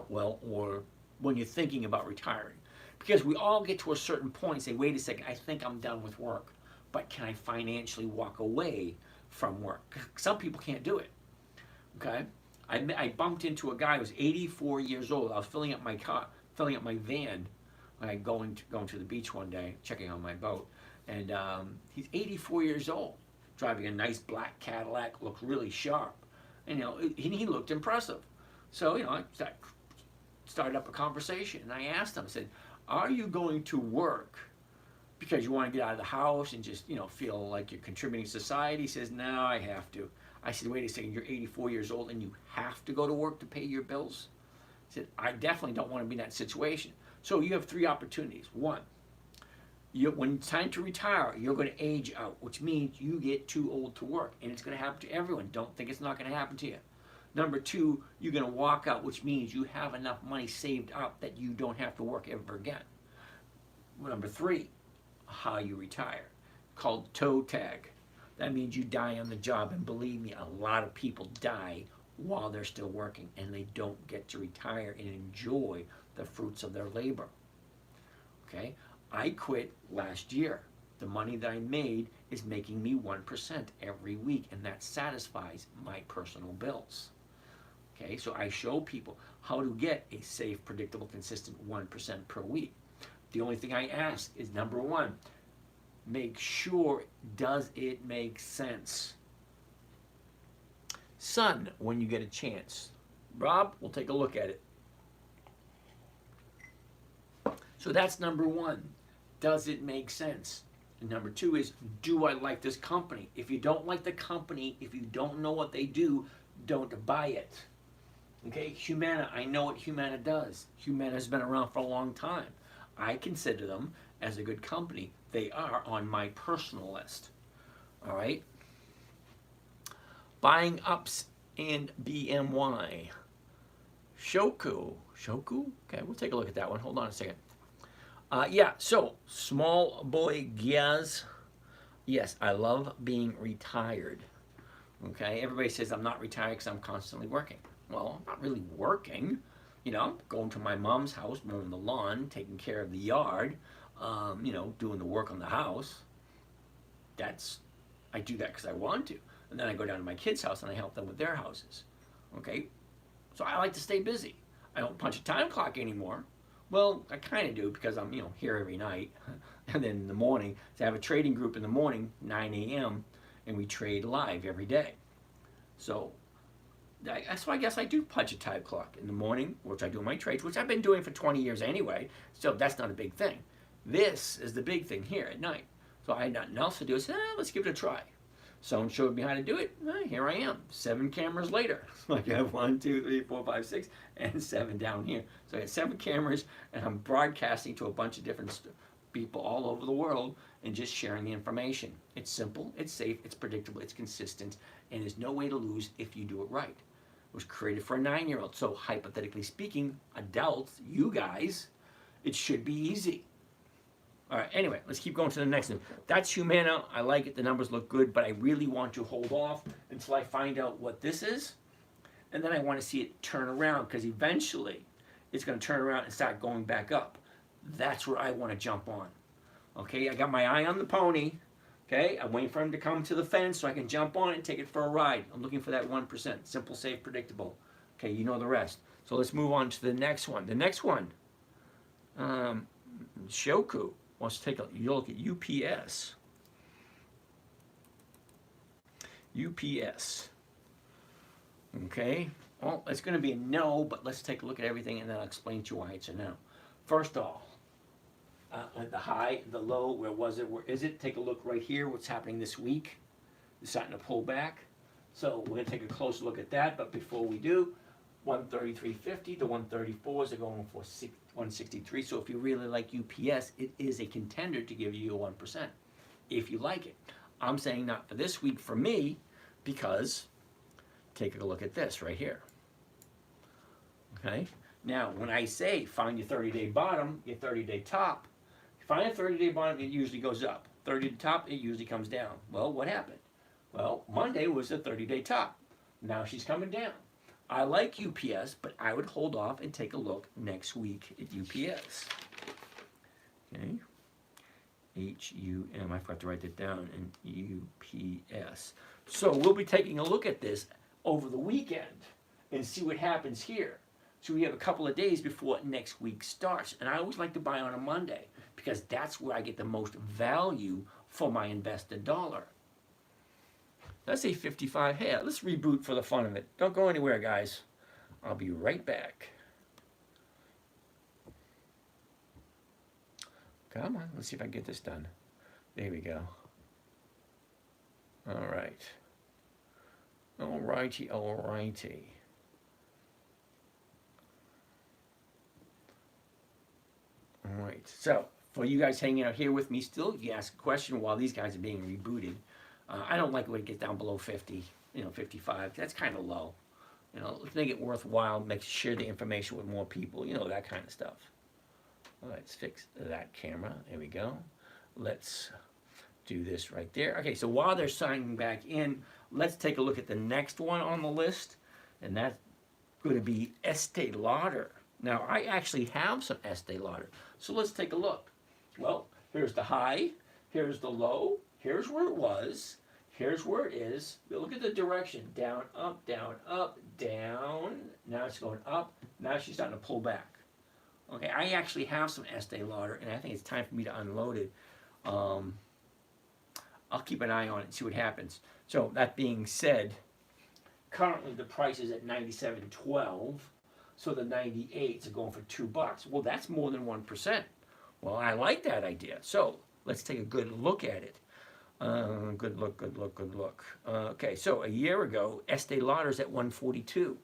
Well, or when you're thinking about retiring? Because we all get to a certain point and say, wait a second, I think I'm done with work, but can I financially walk away from work? Some people can't do it, okay? I bumped into a guy who was 84 years old. I was filling up my van, going to the beach one day, checking on my boat, and he's 84 years old, driving a nice black Cadillac, looked really sharp, and he looked impressive. So I started up a conversation, and I asked him, I said, "Are you going to work because you want to get out of the house and just feel like you're contributing to society?" He says, "No, I have to." I said, "Wait a second, you're 84 years old and you have to go to work to pay your bills?" He said, "I definitely don't want to be in that situation." So you have 3 opportunities. 1, when it's time to retire, you're going to age out, which means you get too old to work, and it's going to happen to everyone. Don't think it's not going to happen to you. Number 2, you're going to walk out, which means you have enough money saved up that you don't have to work ever again. Number 3, how you retire, called toe tag. That means you die on the job, and believe me, a lot of people die while they're still working, and they don't get to retire and enjoy the fruits of their labor. Okay? I quit last year. The money that I made is making me 1% every week, and that satisfies my personal bills. Okay? So I show people how to get a safe, predictable, consistent 1% per week. The only thing I ask is, number 1, make sure, does it make sense? Sun, when you get a chance. Rob, we'll take a look at it. So that's number one. Does it make sense? And number two is, do I like this company? If you don't like the company, if you don't know what they do, don't buy it. Okay, Humana, I know what Humana does. Humana has been around for a long time. I consider them as a good company. They are on my personal list. All right. Buying ups and BMY. Shoku. Shoku? Okay, we'll take a look at that one. Hold on a second. Yeah, so small boy Giaz. Yes, I love being retired. Okay, everybody says I'm not retired because I'm constantly working. Well, I'm not really working. You know, going to my mom's house, mowing the lawn, taking care of the yard, you know, doing the work on the house. I do that because I want to. And then I go down to my kids' house and I help them with their houses. Okay, so I like to stay busy. I don't punch a time clock anymore. Well, I kind of do because I'm, you know, here every night. And then in the morning, so I have a trading group in the morning, 9 a.m., and we trade live every day. So I guess I do punch a time clock in the morning, which I do my trades, which I've been doing for 20 years anyway, so that's not a big thing. This is the big thing here at night. So I had nothing else to do. I said, let's give it a try. Someone showed me how to do it. Here I am, 7 cameras later. Like I have 1, 2, 3, 4, 5, 6, and 7 down here. So I got 7 cameras, and I'm broadcasting to a bunch of different people all over the world and just sharing the information. It's simple, it's safe, it's predictable, it's consistent, and there's no way to lose if you do it right. It was created for a 9-year-old. So hypothetically speaking, adults, you guys, it should be easy. All right, anyway, let's keep going to the next one. That's Humano. I like it. The numbers look good, but I really want to hold off until I find out what this is. And then I want to see it turn around because eventually it's going to turn around and start going back up. That's where I want to jump on. Okay, I got my eye on the pony. Okay, I'm waiting for him to come to the fence so I can jump on it and take it for a ride. I'm looking for that 1%. Simple, safe, predictable. Okay, you know the rest. So let's move on to the next one. The next one, Shoku. Let's take a look at UPS. UPS. Okay. Well, it's going to be a no, but let's take a look at everything and then I'll explain to you why it's a no. First off, the high, the low, where was it? Where is it? Take a look right here. What's happening this week? It's starting to pull back. So we're going to take a closer look at that. But before we do, 133.50 to 134s are going for 163. So if you really like UPS, it is a contender to give you a 1% if you like it. I'm saying not for this week for me because take a look at this right here. Okay. Now, when I say find your 30-day bottom, your 30-day top, if you find a 30-day bottom, it usually goes up. 30-day top, it usually comes down. Well, what happened? Well, Monday was the 30-day top. Now she's coming down. I like UPS, but I would hold off and take a look next week at UPS. Okay. H-U-M, I forgot to write that down, and UPS. So we'll be taking a look at this over the weekend and see what happens here. So we have a couple of days before next week starts. And I always like to buy on a Monday because that's where I get the most value for my invested dollar. Let's say 55. Hey, let's reboot for the fun of it. Don't go anywhere, guys. I'll be right back. Come on, let's see if I can get this done. There we go. All right. All righty, all righty. All right, so for you guys hanging out here with me still, you ask a question while these guys are being rebooted. I don't like it when it gets down below 50, 55. That's kind of low. Let's make it worthwhile, share the information with more people, that kind of stuff. All right, let's fix that camera. There we go. Let's do this right there. Okay, so while they're signing back in, let's take a look at the next one on the list, and that's going to be Estee Lauder. Now, I actually have some Estee Lauder, so let's take a look. Well, here's the high, here's the low, here's where it was, here's where it is. Look at the direction, down, up, down, up, down. Now it's going up. Now she's starting to pull back. Okay, I actually have some Estee Lauder, and I think it's time for me to unload it. I'll keep an eye on it and see what happens. So that being said, currently the price is at 97.12, so the 98s are going for $2. Well, that's more than 1%. Well, I like that idea. So let's take a good look at it. Good look. Okay, so a year ago, Estee Lauder's at 142,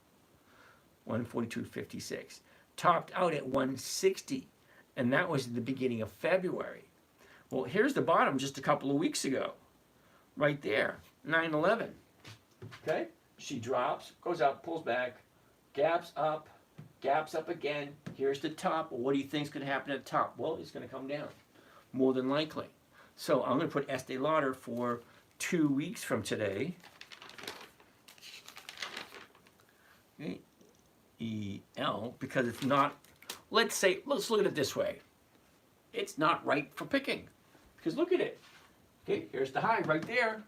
142.56. Topped out at 160, and that was the beginning of February. Well, here's the bottom just a couple of weeks ago, right there, 9/11. Okay, she drops, goes up, pulls back, gaps up again. Here's the top. Well, what do you think is going to happen at the top? Well, it's going to come down, more than likely. So I'm going to put Estee Lauder for 2 weeks from today. Okay. EL, because it's not, let's look at it this way. It's not right for picking. Because look at it. Okay, here's the high right there.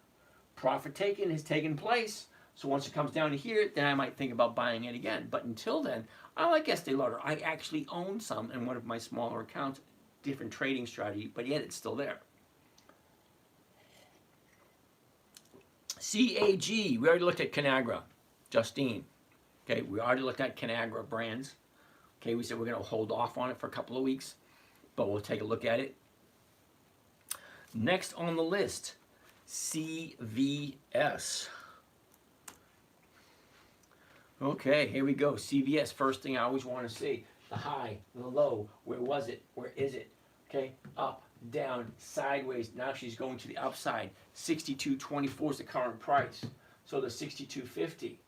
Profit taking has taken place. So once it comes down to here, then I might think about buying it again. But until then, I like Estee Lauder. I actually own some in one of my smaller accounts, different trading strategy, but yet it's still there. CAG, we already looked at Kagra, Justine. Okay, we already looked at Kagra brands. Okay, we said we're going to hold off on it for a couple of weeks, but we'll take a look at it. Next on the list, CVS. Okay, here we go. CVS, first thing I always want to see. The high, the low, where was it? Where is it? Okay, up, down, sideways. Now she's going to the upside. 62.24 is the current price. So the 62.50.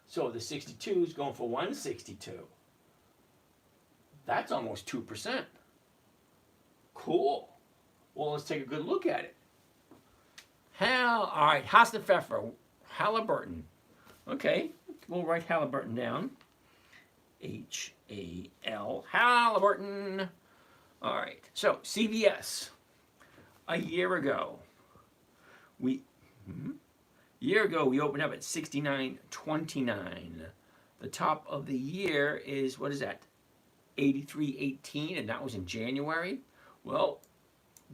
So the 62 is going for 162. That's almost 2%. Cool. Well, let's take a good look at it. All right, Hassenpfeffer, Halliburton. Okay, we'll write Halliburton down. H-A-L, Halliburton. All right, so CVS. A year ago, we opened up at 69.29. The top of the year is, what is that? 83.18, and that was in January. Well,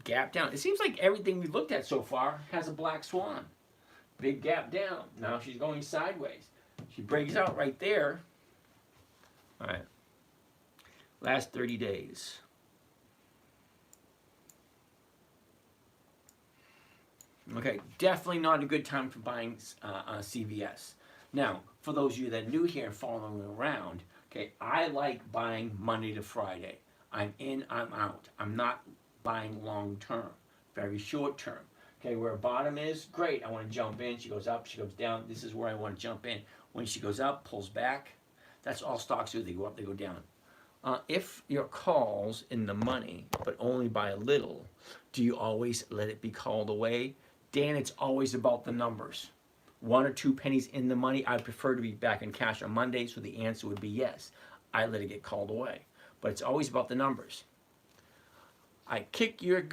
gap down. It seems like everything we looked at so far has a black swan. Big gap down. Now she's going sideways. She breaks out right there. All right. Last 30 days. Okay, definitely not a good time for buying CVS. Now, for those of you that are new here and following around, okay, I like buying Monday to Friday. I'm in, I'm out. I'm not buying long term, very short term. Okay, where a bottom is, great. I want to jump in. She goes up, she goes down. This is where I want to jump in. When she goes up, pulls back. That's all stocks do. They go up, they go down. If your call's in the money, but only by a little, do you always let it be called away? Dan, it's always about the numbers. 1 or 2 pennies in the money, I'd prefer to be back in cash on Monday, so the answer would be yes. I let it get called away. But it's always about the numbers. I kick your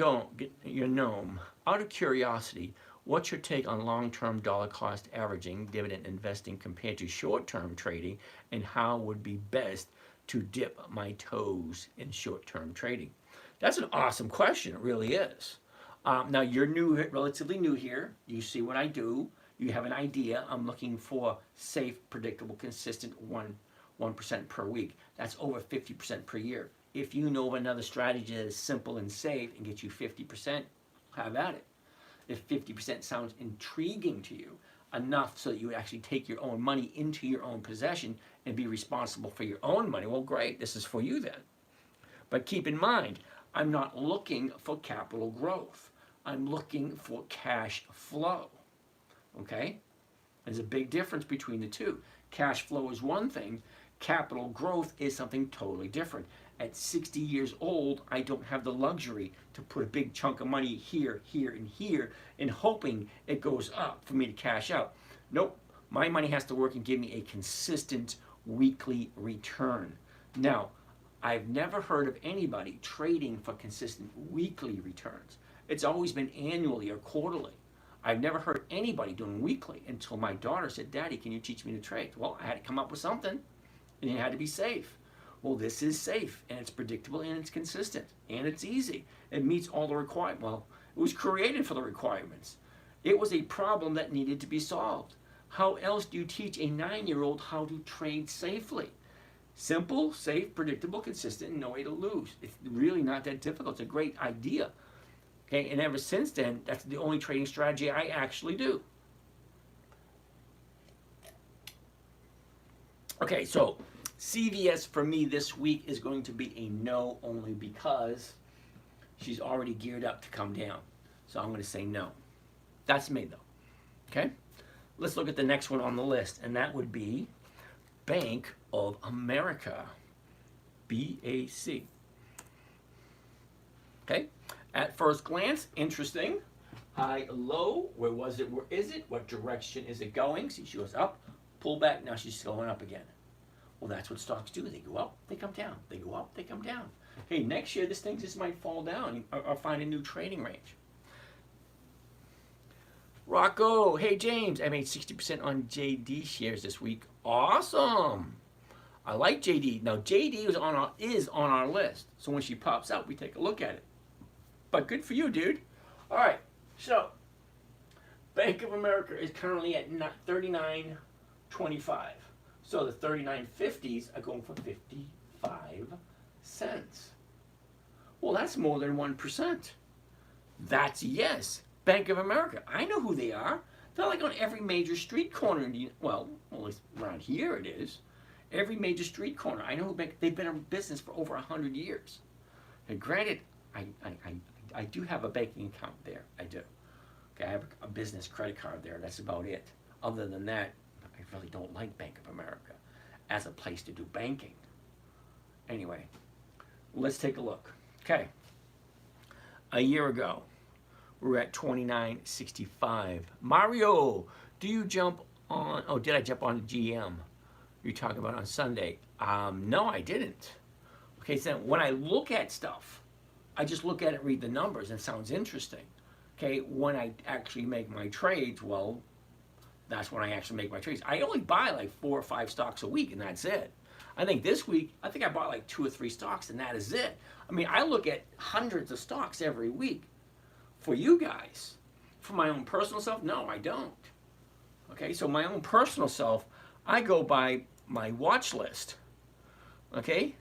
gnome. Out of curiosity, what's your take on long-term dollar cost averaging dividend investing compared to short-term trading, and how would be best to dip my toes in short-term trading? That's an awesome question. It really is. Now, you're new, relatively new here. You see what I do. You have an idea. I'm looking for safe, predictable, consistent 1% per week. That's over 50% per year. If you know of another strategy that is simple and safe and gets you 50%, have at it. If 50% sounds intriguing to you, enough so that you would actually take your own money into your own possession and be responsible for your own money, well, great, this is for you then. But keep in mind, I'm not looking for capital growth. I'm looking for cash flow. Okay? There's a big difference between the two. Cash flow is one thing. Capital growth is something totally different. At 60 years old, I don't have the luxury to put a big chunk of money here, here, and here, and hoping it goes up for me to cash out. Nope. My money has to work and give me a consistent weekly return. Now, I've never heard of anybody trading for consistent weekly returns. It's always been annually or quarterly. I've never heard anybody doing weekly until my daughter said, "Daddy, can you teach me to trade?" Well, I had to come up with something, and it had to be safe. Well, this is safe, and it's predictable, and it's consistent, and it's easy. It meets all the requirements. Well, it was created for the requirements. It was a problem that needed to be solved. How else do you teach a 9-year-old how to trade safely? Simple, safe, predictable, consistent, and no way to lose. It's really not that difficult. It's a great idea. Okay, and ever since then, that's the only trading strategy I actually do. Okay, so CVS for me this week is going to be a no, only because she's already geared up to come down. So I'm going to say no. That's me though. Okay, let's look at the next one on the list, and that would be Bank of America, BAC. Okay, at first glance, interesting. High, low, where was it, where is it, what direction is it going? See, she goes up, pull back, now she's going up again. Well, that's what stocks do. They go up, they come down. They go up, they come down. Hey, next year this thing just might fall down or find a new trading range. Rocco, hey James, I made 60% on JD shares this week. Awesome. I like JD. Now JD is on our list. So when she pops out, we take a look at it. But good for you, dude. All right. So Bank of America is currently at 39.25. So the 39.50s are going for 55 cents. Well, that's more than 1%. That's yes. Bank of America. I know who they are. They're like on every major street corner. Well, at least around here it is. Every major street corner. I know who they've been in business for over 100 years. And granted, I do have a banking account there. I do. Okay, I have a business credit card there. That's about it. Other than that, I really don't like Bank of America as a place to do banking. Anyway, let's take a look. Okay. A year ago, we were at 29.65. Mario, do you jump on, oh, did I jump on GM? You're talking about on Sunday. No, I didn't. Okay, so when I look at stuff, I just look at it, read the numbers, and it sounds interesting. Okay, when I actually make my trades, well, that's when I actually make my trades. I only buy like 4 or 5 stocks a week, and that's it. I think this week, I think I bought like 2 or 3 stocks, and that is it. I mean, I look at hundreds of stocks every week. For you guys, for my own personal self, no, I don't. Okay, so my own personal self, I go by my watch list. Okay,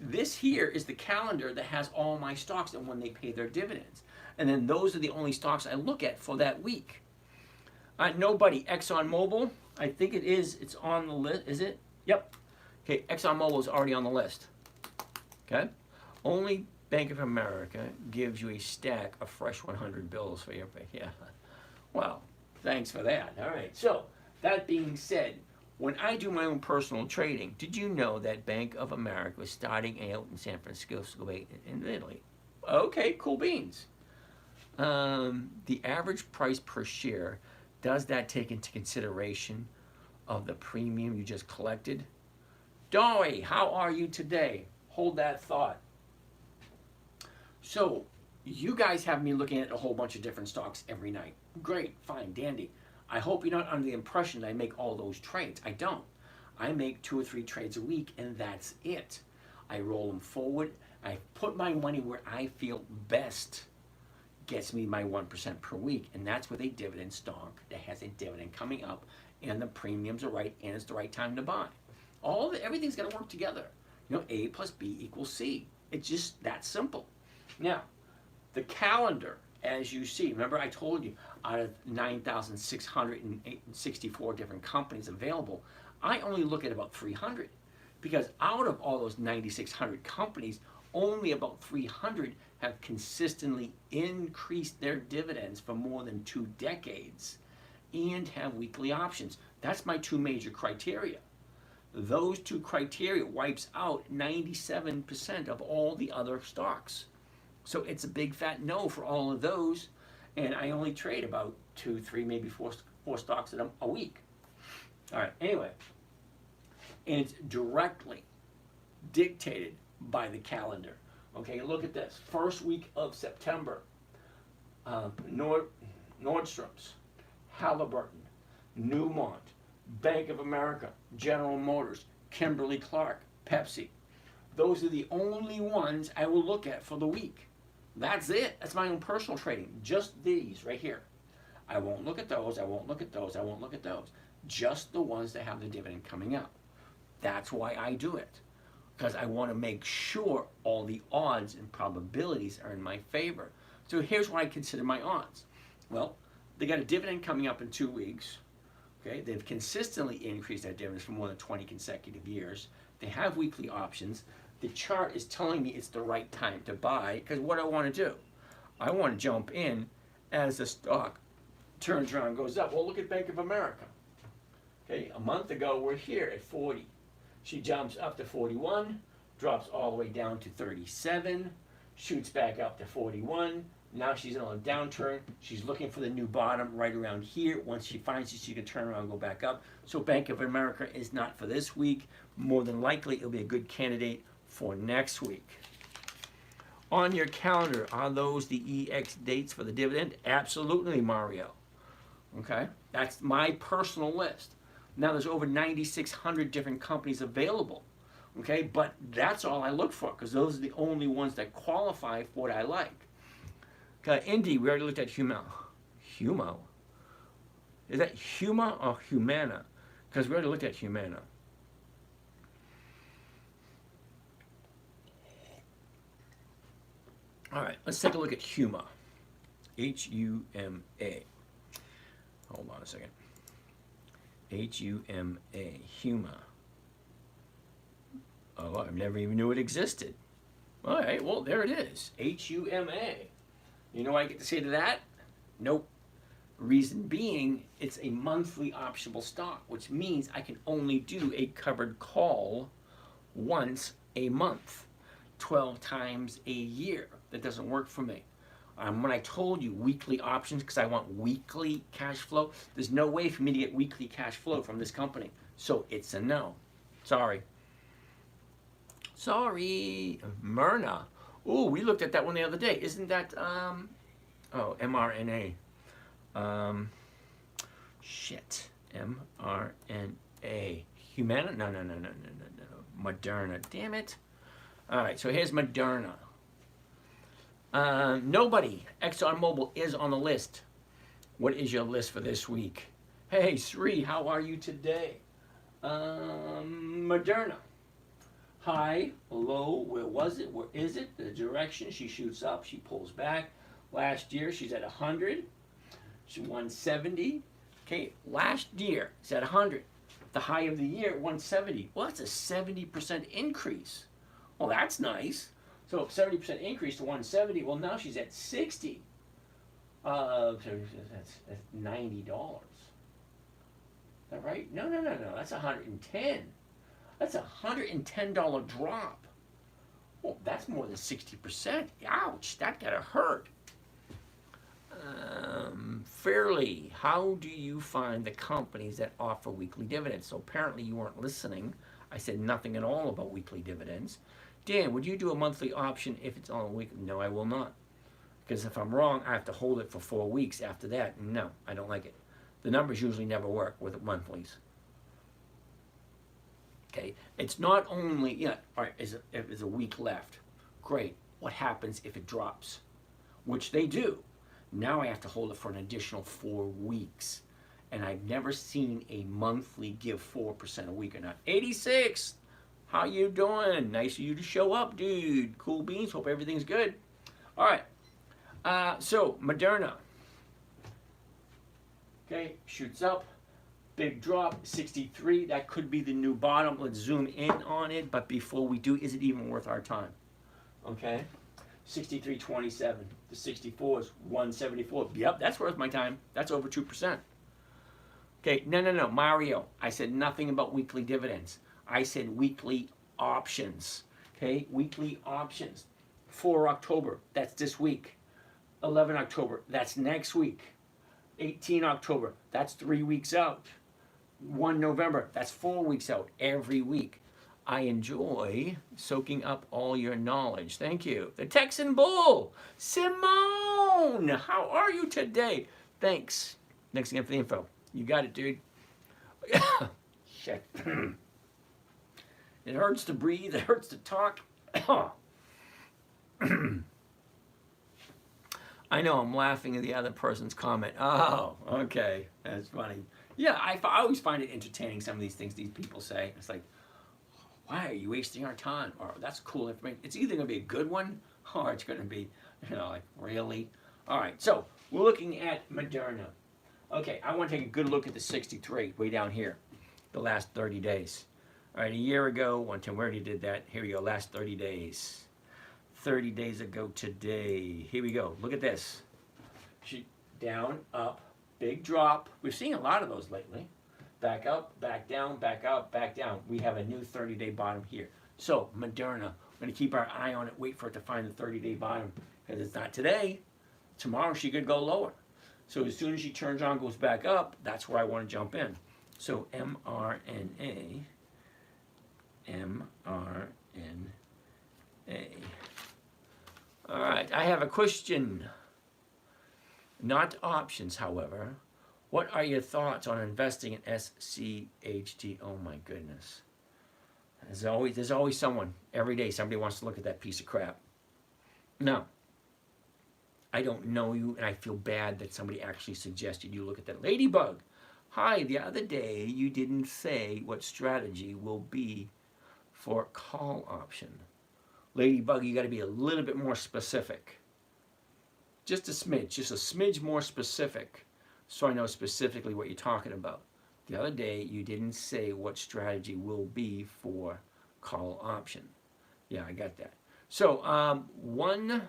this here is the calendar that has all my stocks and when they pay their dividends. And then those are the only stocks I look at for that week. Nobody, ExxonMobil, I think it is, it's on the list, is it? Yep. Okay, ExxonMobil is already on the list. Okay, only Bank of America gives you a stack of fresh 100 bills for your pay. Yeah, well, thanks for that. All right, so that being said, when I do my own personal trading, did you know that Bank of America was starting out in San Francisco in Italy? Okay, cool beans. The average price per share, does that take into consideration of the premium you just collected? Doy, how are you today? Hold that thought. So, you guys have me looking at a whole bunch of different stocks every night. Great, fine, dandy. I hope you're not under the impression that I make all those trades. I don't. I make 2 or 3 trades a week, and that's it. I roll them forward. I put my money where I feel best gets me my 1% per week, and that's with a dividend stock that has a dividend coming up, and the premiums are right, and it's the right time to buy. Everything's got to work together. You know, A plus B equals C. It's just that simple. Now, the calendar, as you see, remember I told you, out of 9,664 different companies available, I only look at about 300. Because out of all those 9,600 companies, only about 300 have consistently increased their dividends for more than 2 decades and have weekly options. That's my 2 major criteria. Those 2 criteria wipes out 97% of all the other stocks. So it's a big fat no for all of those, and I only trade about 2, 3, maybe 4 stocks a week. All right, anyway, and it's directly dictated by the calendar. Okay, look at this. First week of September, Nordstrom's, Halliburton, Newmont, Bank of America, General Motors, Kimberly-Clark, Pepsi. Those are the only ones I will look at for the week. That's it. That's my own personal trading. Just these right here. I won't look at those, I won't look at those, I won't look at those. Just the ones that have the dividend coming up. That's why I do it. Because I want to make sure all the odds and probabilities are in my favor. So here's what I consider my odds. Well, they got a dividend coming up in 2 weeks. Okay, they've consistently increased their dividends for more than 20 consecutive years. They have weekly options. The chart is telling me it's the right time to buy, because what I want to do, I want to jump in as the stock turns around and goes up. Well, look at Bank of America. Okay, a month ago we're here at 40. She jumps up to 41, drops all the way down to 37, shoots back up to 41. Now she's on a downturn. She's looking for the new bottom right around here. Once she finds it, she can turn around and go back up. So Bank of America is not for this week. More than likely, it'll be a good candidate for next week. On your calendar, are those the EX dates for the dividend? Absolutely, Mario. Okay, that's my personal list. Now there's over 9,600 different companies available. Okay, but that's all I look for, because those are the only ones that qualify for what I like. Indy, we already looked at Humano. Is that Huma or Humana? Because we already looked at Humana. All right, let's take a look at Huma. H-U-M-A. Hold on a second. H-U-M-A. Huma. Oh, I never even knew it existed. All right, well, there it is. H-U-M-A. You know what I get to say to that? Nope. Reason being, it's a monthly optionable stock, which means I can only do a covered call once a month, 12 times a year. That doesn't work for me. When I told you weekly options, because I want weekly cash flow, there's no way for me to get weekly cash flow from this company. So it's a no. Sorry. Sorry. Myrna. Oh, we looked at that one the other day. Isn't that, mRNA. Shit. mRNA. Humana? No. Moderna. Damn it. All right, so here's Moderna. Nobody. ExxonMobil is on the list. What is your list for this week? Hey, Sri, how are you today? Moderna. High, low, where was it? Where is it? The direction, she shoots up, she pulls back. Last year, she's at 100. She 170. Okay, last year, it's at 100. The high of the year, 170. Well, that's a 70% increase. Well, that's nice. So 70% increase to 170. Well, now she's at 60. So that's $90. Is that right? No. That's 110. That's a $110 drop. Well, that's more than 60%. Ouch, that gotta hurt. Fairly, how do you find the companies that offer weekly dividends? So apparently you weren't listening. I said nothing at all about weekly dividends. Dan, would you do a monthly option if it's on a week? No, I will not. Because if I'm wrong, I have to hold it for 4 weeks. After that, no, I don't like it. The numbers usually never work with monthlies. Okay, it's not only, all right, if there's a week left, great. What happens if it drops? Which they do. Now I have to hold it for an additional 4 weeks. And I've never seen a monthly give 4% a week or not. 86, how you doing? Nice of you to show up, dude. Cool beans, hope everything's good. All right, so Moderna. Okay, shoots up. Big drop, 63. That could be the new bottom. Let's zoom in on it. But before we do, is it even worth our time? Okay. 63.27. The 64 is 174. Yep, that's worth my time. That's over 2%. Okay, no. Mario, I said nothing about weekly dividends. I said weekly options. Okay, weekly options. 4 October, that's this week. 11 October, that's next week. 18 October, that's 3 weeks out. 1 November, that's 4 weeks out every week. I enjoy soaking up all your knowledge. Thank you. The Texan Bull, Simone, how are you today? Thanks. Thanks again for the info. You got it, dude. Shit. It hurts to breathe. It hurts to talk. I know I'm laughing at the other person's comment. Oh, okay. That's funny. Yeah, I always find it entertaining, some of these things these people say. It's like, why are you wasting our time? Or that's cool information. It's either going to be a good one or it's going to be, like, really? All right, so we're looking at Moderna. Okay, I want to take a good look at the 63 way down here, the last 30 days. All right, a year ago, one time we already did that. Here we go, last 30 days. 30 days ago today. Here we go. Look at this. Down, up, big drop. We're seeing a lot of those lately. Back up, back down, back up, back down. We have a new 30-day bottom here. So, Moderna, we're going to keep our eye on it, wait for it to find the 30-day bottom. Because it's not today. Tomorrow she could go lower. So as soon as she turns on, goes back up, that's where I want to jump in. So, mRNA. All right, I have a question. Not options, however. What are your thoughts on investing in SCHD? Oh my goodness. There's always someone. Every day somebody wants to look at that piece of crap. Now, I don't know you, and I feel bad that somebody actually suggested you look at that. Ladybug, hi, the other day you didn't say what strategy will be for call option. Ladybug, you got to be a little bit more specific. Just a smidge more specific, so I know specifically what you're talking about. The other day, you didn't say what strategy will be for call option. Yeah, I got that. So, 1K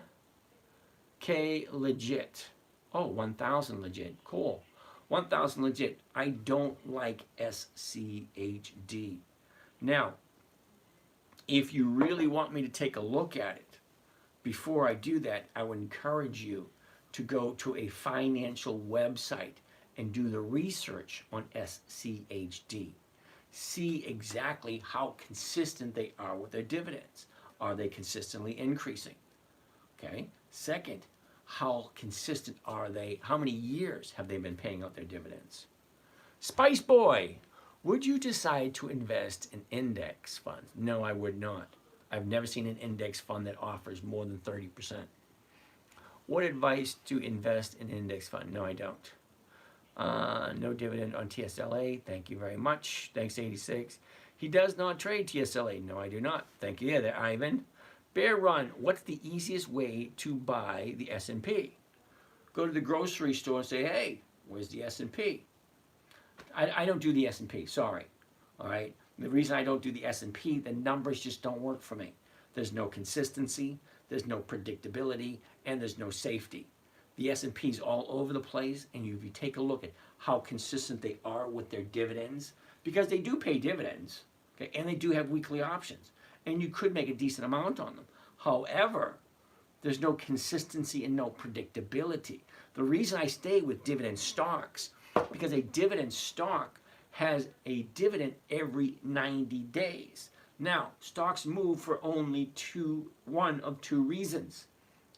legit. Oh, 1,000 legit. Cool. 1,000 legit. I don't like SCHD. Now, if you really want me to take a look at it, before I do that, I would encourage you to go to a financial website and do the research on SCHD. See exactly how consistent they are with their dividends. Are they consistently increasing? Okay. Second, how consistent are they? How many years have they been paying out their dividends? Spice Boy, would you decide to invest in index funds? No, I would not. I've never seen an index fund that offers more than 30%. What advice to invest in index fund? No, I don't. No dividend on TSLA. Thank you very much. Thanks, 86. He does not trade TSLA. No, I do not. Thank you there, Ivan. Bear Run, what's the easiest way to buy the S&P? Go to the grocery store and say, hey, where's the S&P? I don't do the S&P, sorry. All right? The reason I don't do the S&P, the numbers just don't work for me. There's no consistency, there's no predictability, and there's no safety. The S&P's all over the place, and if you take a look at how consistent they are with their dividends, because they do pay dividends, okay, and they do have weekly options, and you could make a decent amount on them. However, there's no consistency and no predictability. The reason I stay with dividend stocks, because a dividend stock has a dividend every 90 days. Now, stocks move for only one of two reasons.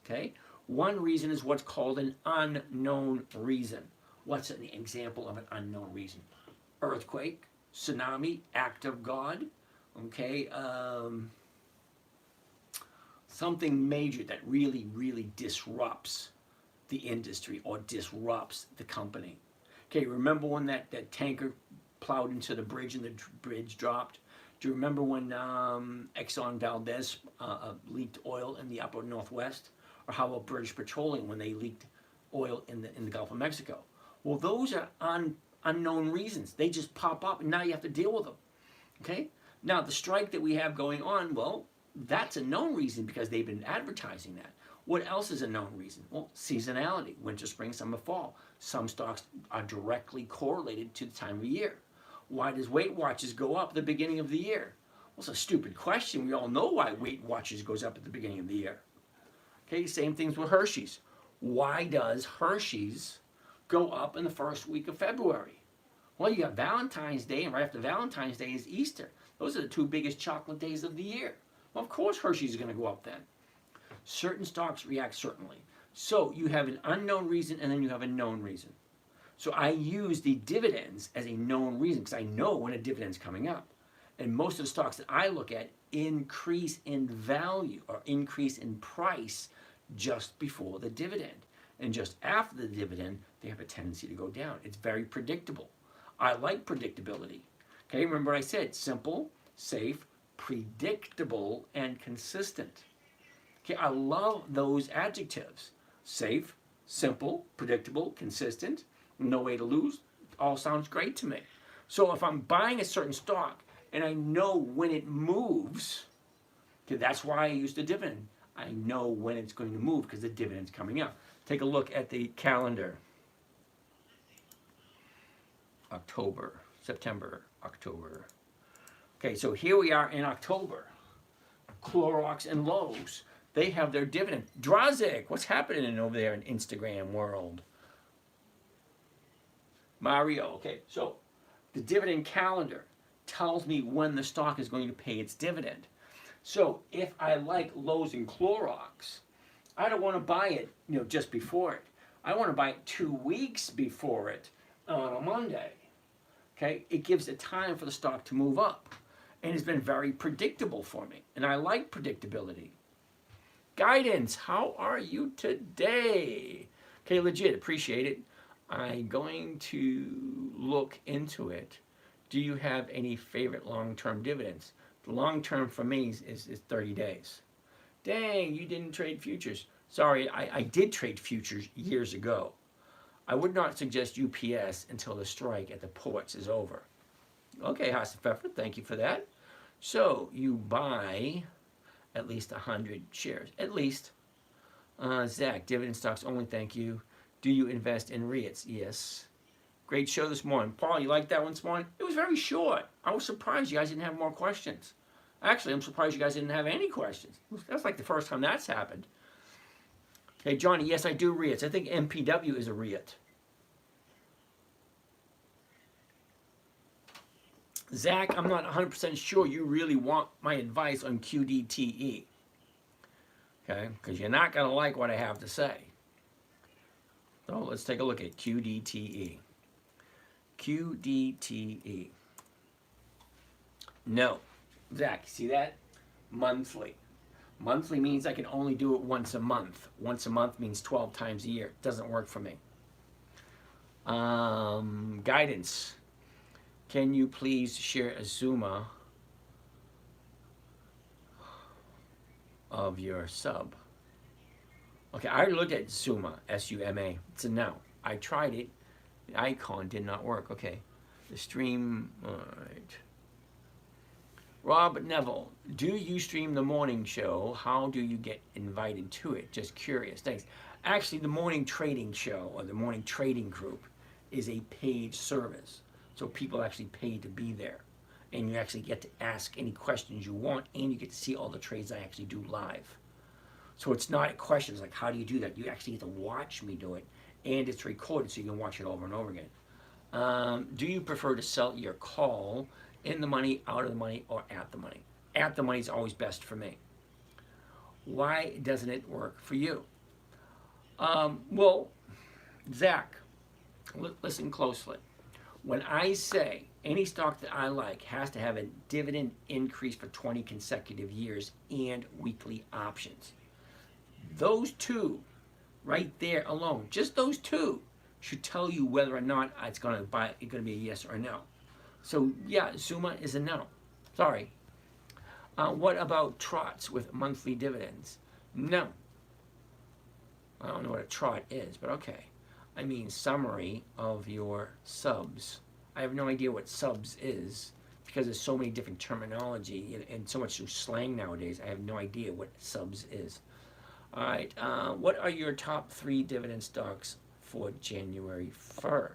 Okay? One reason is what's called an unknown reason. What's an example of an unknown reason? Earthquake, tsunami, act of God, okay? Something major that really, really disrupts the industry or disrupts the company. Okay, remember when that tanker plowed into the bridge and the bridge dropped? Do you remember when Exxon Valdez leaked oil in the upper Northwest? Or how about British Petroleum when they leaked oil in the Gulf of Mexico? Well, those are unknown reasons. They just pop up, and now you have to deal with them. Okay? Now, the strike that we have going on, well, that's a known reason because they've been advertising that. What else is a known reason? Well, seasonality, winter, spring, summer, fall. Some stocks are directly correlated to the time of year. Why does Weight Watchers go up at the beginning of the year? Well, it's a stupid question. We all know why Weight Watchers goes up at the beginning of the year. Okay, same things with Hershey's. Why does Hershey's go up in the first week of February? Well, you got Valentine's Day, and right after Valentine's Day is Easter. Those are the two biggest chocolate days of the year. Well, of course Hershey's is going to go up then. Certain stocks react certainly. So you have an unknown reason, and then you have a known reason. So I use the dividends as a known reason because I know when a dividend's coming up. And most of the stocks that I look at increase in value or increase in price just before the dividend. and just after the dividend, they have a tendency to go down. It's very predictable. I like predictability. Okay, remember what I said, simple, safe, predictable, and consistent. Okay, I love those adjectives. Safe, simple, predictable, consistent, no way to lose. All sounds great to me. So if I'm buying a certain stock and I know when it moves, okay, that's why I use the dividend. I know when it's going to move because the dividend's coming up. Take a look at the calendar. October, September, October. Okay, so here we are in October. Clorox and Lowe's, they have their dividend. Drazik, what's happening over there in Instagram world? Mario, okay, so the dividend calendar tells me when the stock is going to pay its dividend. So if I like Lowe's and Clorox, I don't want to buy it, just before it. I want to buy it 2 weeks before it on a Monday. Okay, it gives it time for the stock to move up, and it's been very predictable for me, and I like predictability. Guidance, how are you today? Okay, legit, appreciate it. I'm going to look into it. Do you have any favorite long-term dividends? The long-term for me is 30 days. Dang, you didn't trade futures. Sorry, I did trade futures years ago. I would not suggest UPS until the strike at the ports is over. Okay, Hassenpfeffer, thank you for that. So you buy at least 100 shares, at least. Zach, dividend stocks only, thank you. Do you invest in REITs? Yes. Great show this morning. Paul, you like that one this morning? It was very short. I was surprised you guys didn't have more questions. Actually, I'm surprised you guys didn't have any questions. That's like the first time that's happened. Hey, Johnny, yes, I do REITs. I think MPW is a REIT. Zach, I'm not 100% sure you really want my advice on QDTE. Okay, because you're not going to like what I have to say. So let's take a look at QDTE. QDTE. No. Zach, see that? Monthly. Monthly means I can only do it once a month. Once a month means 12 times a year. It doesn't work for me. Guidance. Can you please share a Zuma of your sub? Okay, I already looked at Zuma, S-U-M-A. It's a no. I tried it. The icon did not work. Okay. The stream, all right. Rob Neville, do you stream the morning show? How do you get invited to it? Just curious. Thanks. Actually, the morning trading show or the morning trading group is a paid service. So people actually pay to be there. And you actually get to ask any questions you want, and you get to see all the trades I actually do live. So it's not questions like, how do you do that? You actually get to watch me do it, and it's recorded so you can watch it over and over again. Do you prefer to sell your call in the money, out of the money, or at the money? At the money is always best for me. Why doesn't it work for you? Well, Zach, listen closely. When I say any stock that I like has to have a dividend increase for 20 consecutive years and weekly options, those two right there alone, just those two, should tell you whether or not it's going to be a yes or a no. So yeah, Zuma is a no. Sorry. What about trots with monthly dividends? No. I don't know what a trot is, but okay. I mean summary of your subs. I have no idea what subs is because there's so many different terminology and so much slang nowadays. I have no idea what subs is. All right. What are your top 3 dividend stocks for January 1st?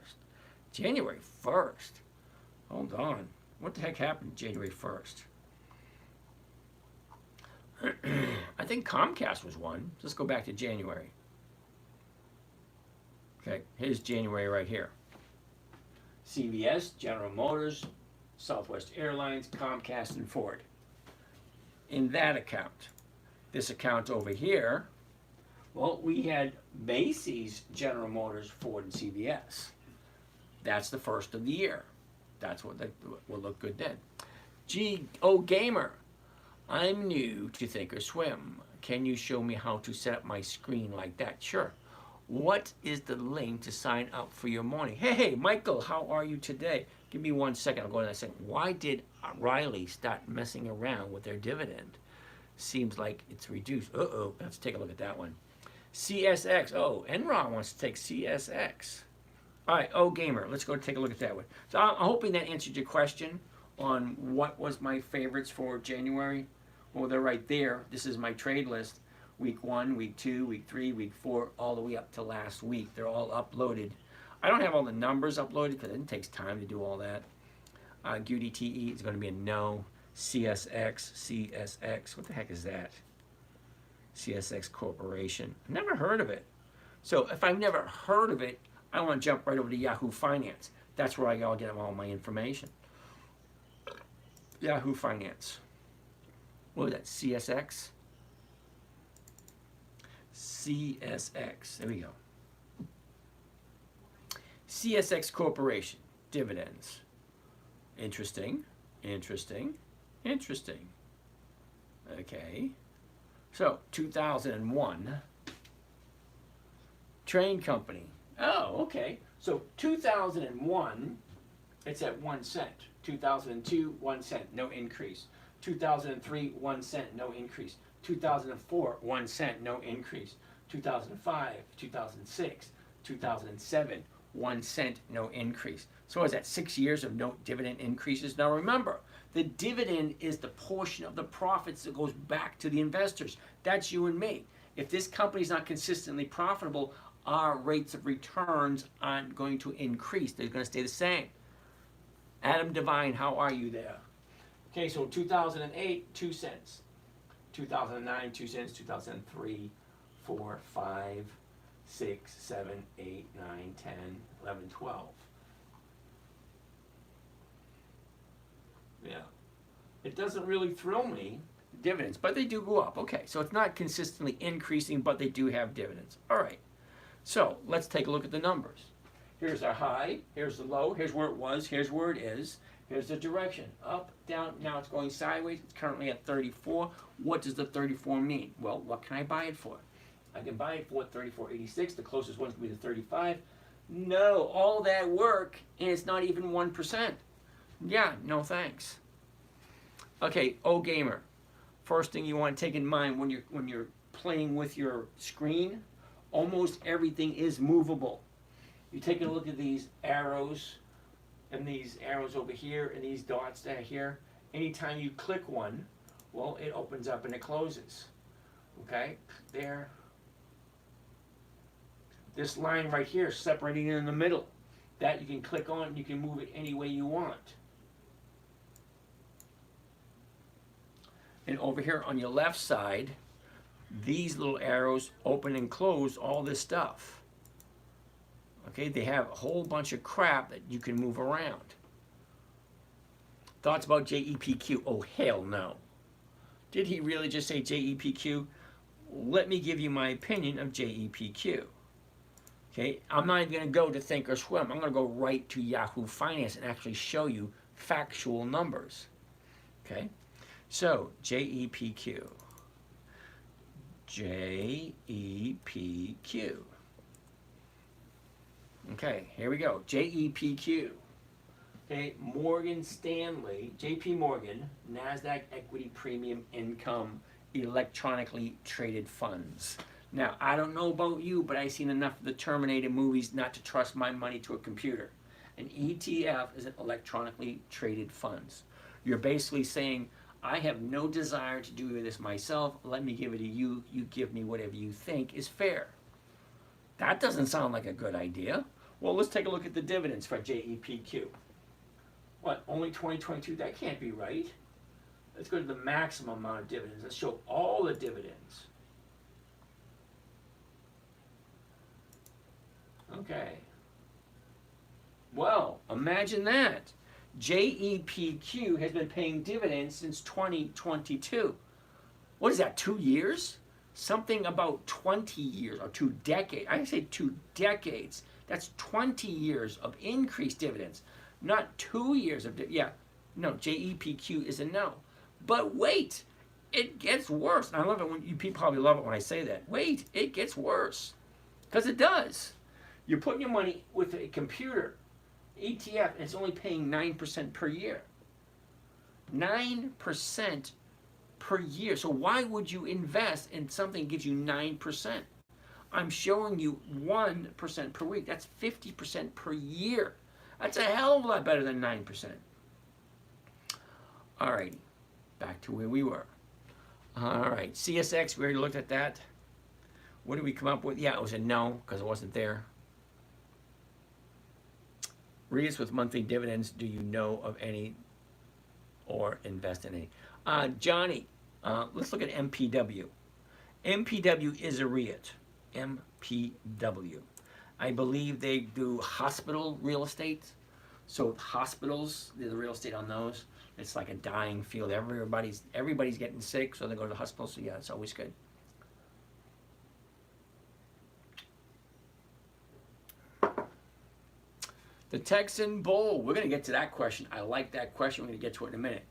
January 1st? Hold on. What the heck happened January 1st? I think Comcast was one. Let's go back to January. Okay, here's January right here. CVS, General Motors, Southwest Airlines, Comcast, and Ford. In that account. This account over here, well, we had Macy's, General Motors, Ford, and CVS. That's the first of the year. That's what will look good then. G.O. Gamer, I'm new to Think or Swim. Can you show me how to set up my screen like that? Sure. What is the link to sign up for your morning? Hey, Michael, how are you today? Give me 1 second. I'll go to that second. Why did Riley start messing around with their dividend? Seems like it's reduced. Uh-oh. Let's take a look at that one. CSX. Oh, Enron wants to take CSX. All right, oh, Gamer. Let's go take a look at that one. So I'm hoping that answered your question on what was my favorites for January. Well, they're right there. This is my trade list. Week 1, week 2, week 3, week 4, all the way up to last week. They're all uploaded. I don't have all the numbers uploaded because it takes time to do all that. QDTE is going to be a no. CSX, what the heck is that? CSX Corporation. Never heard of it. So if I've never heard of it, I want to jump right over to Yahoo Finance. That's where I all get all my information. Yahoo Finance. What was that? CSX? CSX. There we go. CSX Corporation. Dividends. Interesting. Interesting. Interesting. Okay. So, 2001. Train company. Oh, okay. So, 2001, it's at 1 cent. 2002, 1 cent, no increase. 2003, 1 cent, no increase. 2004, 1 cent, no increase. 2005, 2006, 2007, 1 cent, no increase. So is that 6 years of no dividend increases? Now remember, the dividend is the portion of the profits that goes back to the investors. That's you and me. If this company's not consistently profitable, our rates of returns aren't going to increase. They're going to stay the same. Adam Devine, how are you there? Okay, so 2008, 2 cents. 2009, 2 cents. 2003, 4, 5, 6, 7, 8, 9, 10, 11, 12. Yeah. It doesn't really thrill me, dividends, but they do go up. Okay, so it's not consistently increasing, but they do have dividends. All right. So let's take a look at the numbers. Here's our high, here's the low, here's where it was, here's where it is, here's the direction. Up, down, now it's going sideways. It's currently at 34. What does the 34 mean? Well, what can I buy it for? I can buy it for 34.86. The closest one's going to be the 35. No, all that work, and it's not even 1%. Yeah, no thanks. Okay, oh gamer. First thing you want to take in mind when you're playing with your screen, almost everything is movable. You take a look at these arrows, and these arrows over here, and these dots that are here. Anytime you click one, well, it opens up and it closes. Okay, there. This line right here, separating it in the middle, that you can click on, you can move it any way you want. And over here on your left side, these little arrows open and close all this stuff. Okay, they have a whole bunch of crap that you can move around. Thoughts about JEPQ? Oh, hell no. Did he really just say JEPQ? Let me give you my opinion of JEPQ. Okay, I'm not even going to go to Think or Swim. I'm going to go right to Yahoo Finance and actually show you factual numbers. Okay, so JEPQ. JEPQ. Okay, here we go. JEPQ. Okay, Morgan Stanley, JP Morgan, NASDAQ Equity Premium Income Electronically Traded Funds. Now, I don't know about you, but I've seen enough of the Terminator movies not to trust my money to a computer. An ETF is an electronically traded funds. You're basically saying, I have no desire to do this myself. Let me give it to you. You give me whatever you think is fair. That doesn't sound like a good idea. Well, let's take a look at the dividends for JEPQ. What, only 2022? That can't be right. Let's go to the maximum amount of dividends. Let's show all the dividends. Okay. Well, imagine that. JEPQ has been paying dividends since 2022. What is that, 2 years? Something about 20 years, or 2 decades. I say 2 decades. That's 20 years of increased dividends, not 2 years of yeah. No, JEPQ is a no. But wait, it gets worse. And I love it when you people probably love it when I say that. Wait, it gets worse. Because it does. You're putting your money with a computer, ETF, and it's only paying 9% per year. 9% per year. So why would you invest in something that gives you 9%? I'm showing you 1% per week. That's 50% per year. That's a hell of a lot better than 9%. All right, back to where we were. All right, CSX, we already looked at that. What did we come up with? Yeah, it was a no, because it wasn't there. REITs with monthly dividends, do you know of any or invest in any? Johnny, let's look at MPW. MPW is a REIT. MPW. I believe they do hospital real estate. So hospitals, the real estate on those, it's like a dying field. Everybody's getting sick, so they go to the hospital. So yeah, it's always good. The Texan Bull. We're going to get to that question. I like that question. We're going to get to it in a minute.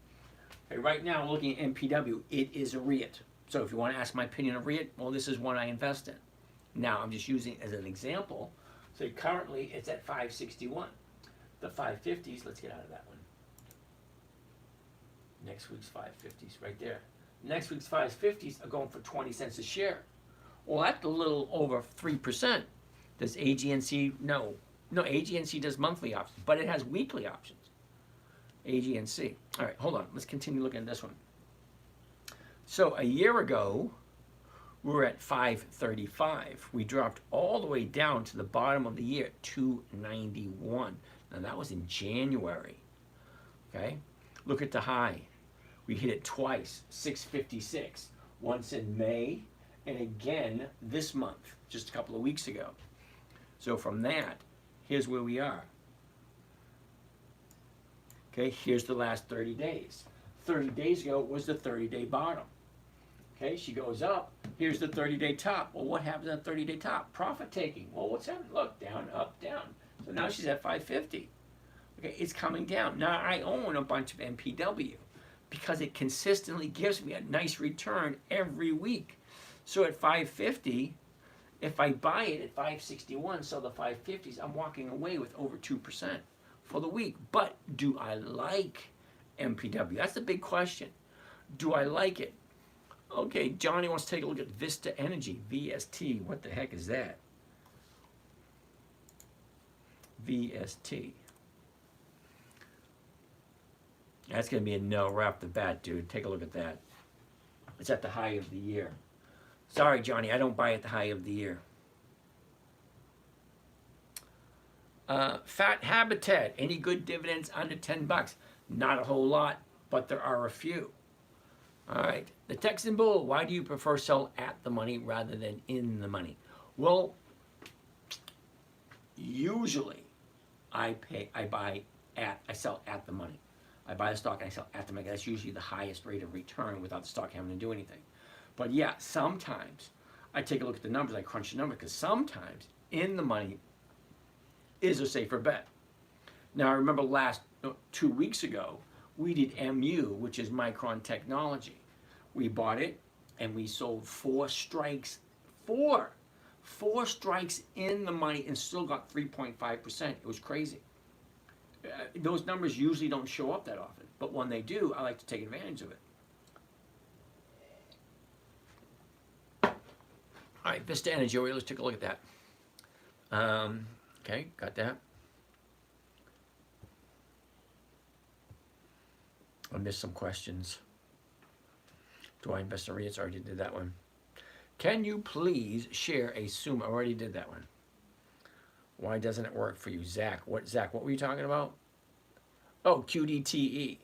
Okay, right now, we're looking at MPW. It is a REIT. So if you want to ask my opinion of REIT, well, this is one I invest in. Now, I'm just using it as an example. So currently, it's at 561. The 550s, let's get out of that one. Next week's 550s, right there. Next week's 550s are going for 20 cents a share. Well, that's a little over 3%. Does AGNC? No. No, AGNC does monthly options, but it has weekly options. AGNC. All right, hold on. Let's continue looking at this one. So a year ago, we were at 535. We dropped all the way down to the bottom of the year, 291. Now that was in January. Okay, look at the high. We hit it twice, 656. Once in May, and again this month, just a couple of weeks ago. So from that, here's where we are. Okay, here's the last 30 days. 30 days ago was the 30-day bottom. Okay, she goes up. Here's the 30-day top. Well, what happens at the 30-day top? Profit taking. Well, what's happening? Look, down, up, down. So now she's at 550. Okay, it's coming down. Now I own a bunch of MPW because it consistently gives me a nice return every week. So at 550, if I buy it at 561, so the 550s, I'm walking away with over 2% for the week. But do I like MPW? That's the big question. Do I like it? Okay, Johnny wants to take a look at Vista Energy, VST. What the heck is that? VST. That's going to be a no right off the bat, dude. Take a look at that. It's at the high of the year. Sorry, Johnny, I don't buy at the high of the year. Fat Habitat. Any good dividends under 10 bucks? Not a whole lot, but there are a few. All right. The Texan Bull. Why do you prefer sell at the money rather than in the money? Well, usually I sell at the money. I buy the stock and I sell at the money. That's usually the highest rate of return without the stock having to do anything. But yeah, sometimes I take a look at the numbers, I crunch the numbers, because sometimes in the money is a safer bet. Now I remember 2 weeks ago, we did MU, which is Micron Technology. We bought it and we sold 4 strikes, four strikes in the money and still got 3.5%. It was crazy. Those numbers usually don't show up that often, but when they do, I like to take advantage of it. All right, Vista Energy, let's take a look at that. Okay, got that. I missed some questions. Do I invest in REITs? I already did that one. Can you please share a Zoom? I already did that one. Why doesn't it work for you? Zach, what were you talking about? Oh, QDTE.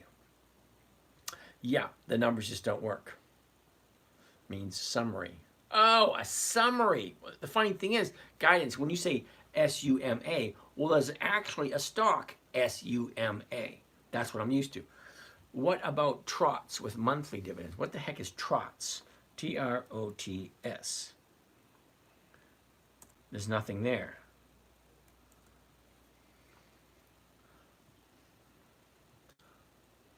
Yeah, the numbers just don't work. Means summary. Oh, a summary. The funny thing is, guidance, when you say SUMA, well, there's actually a stock, SUMA. That's what I'm used to. What about TROTS with monthly dividends? What the heck is TROTS? TROTS. There's nothing there.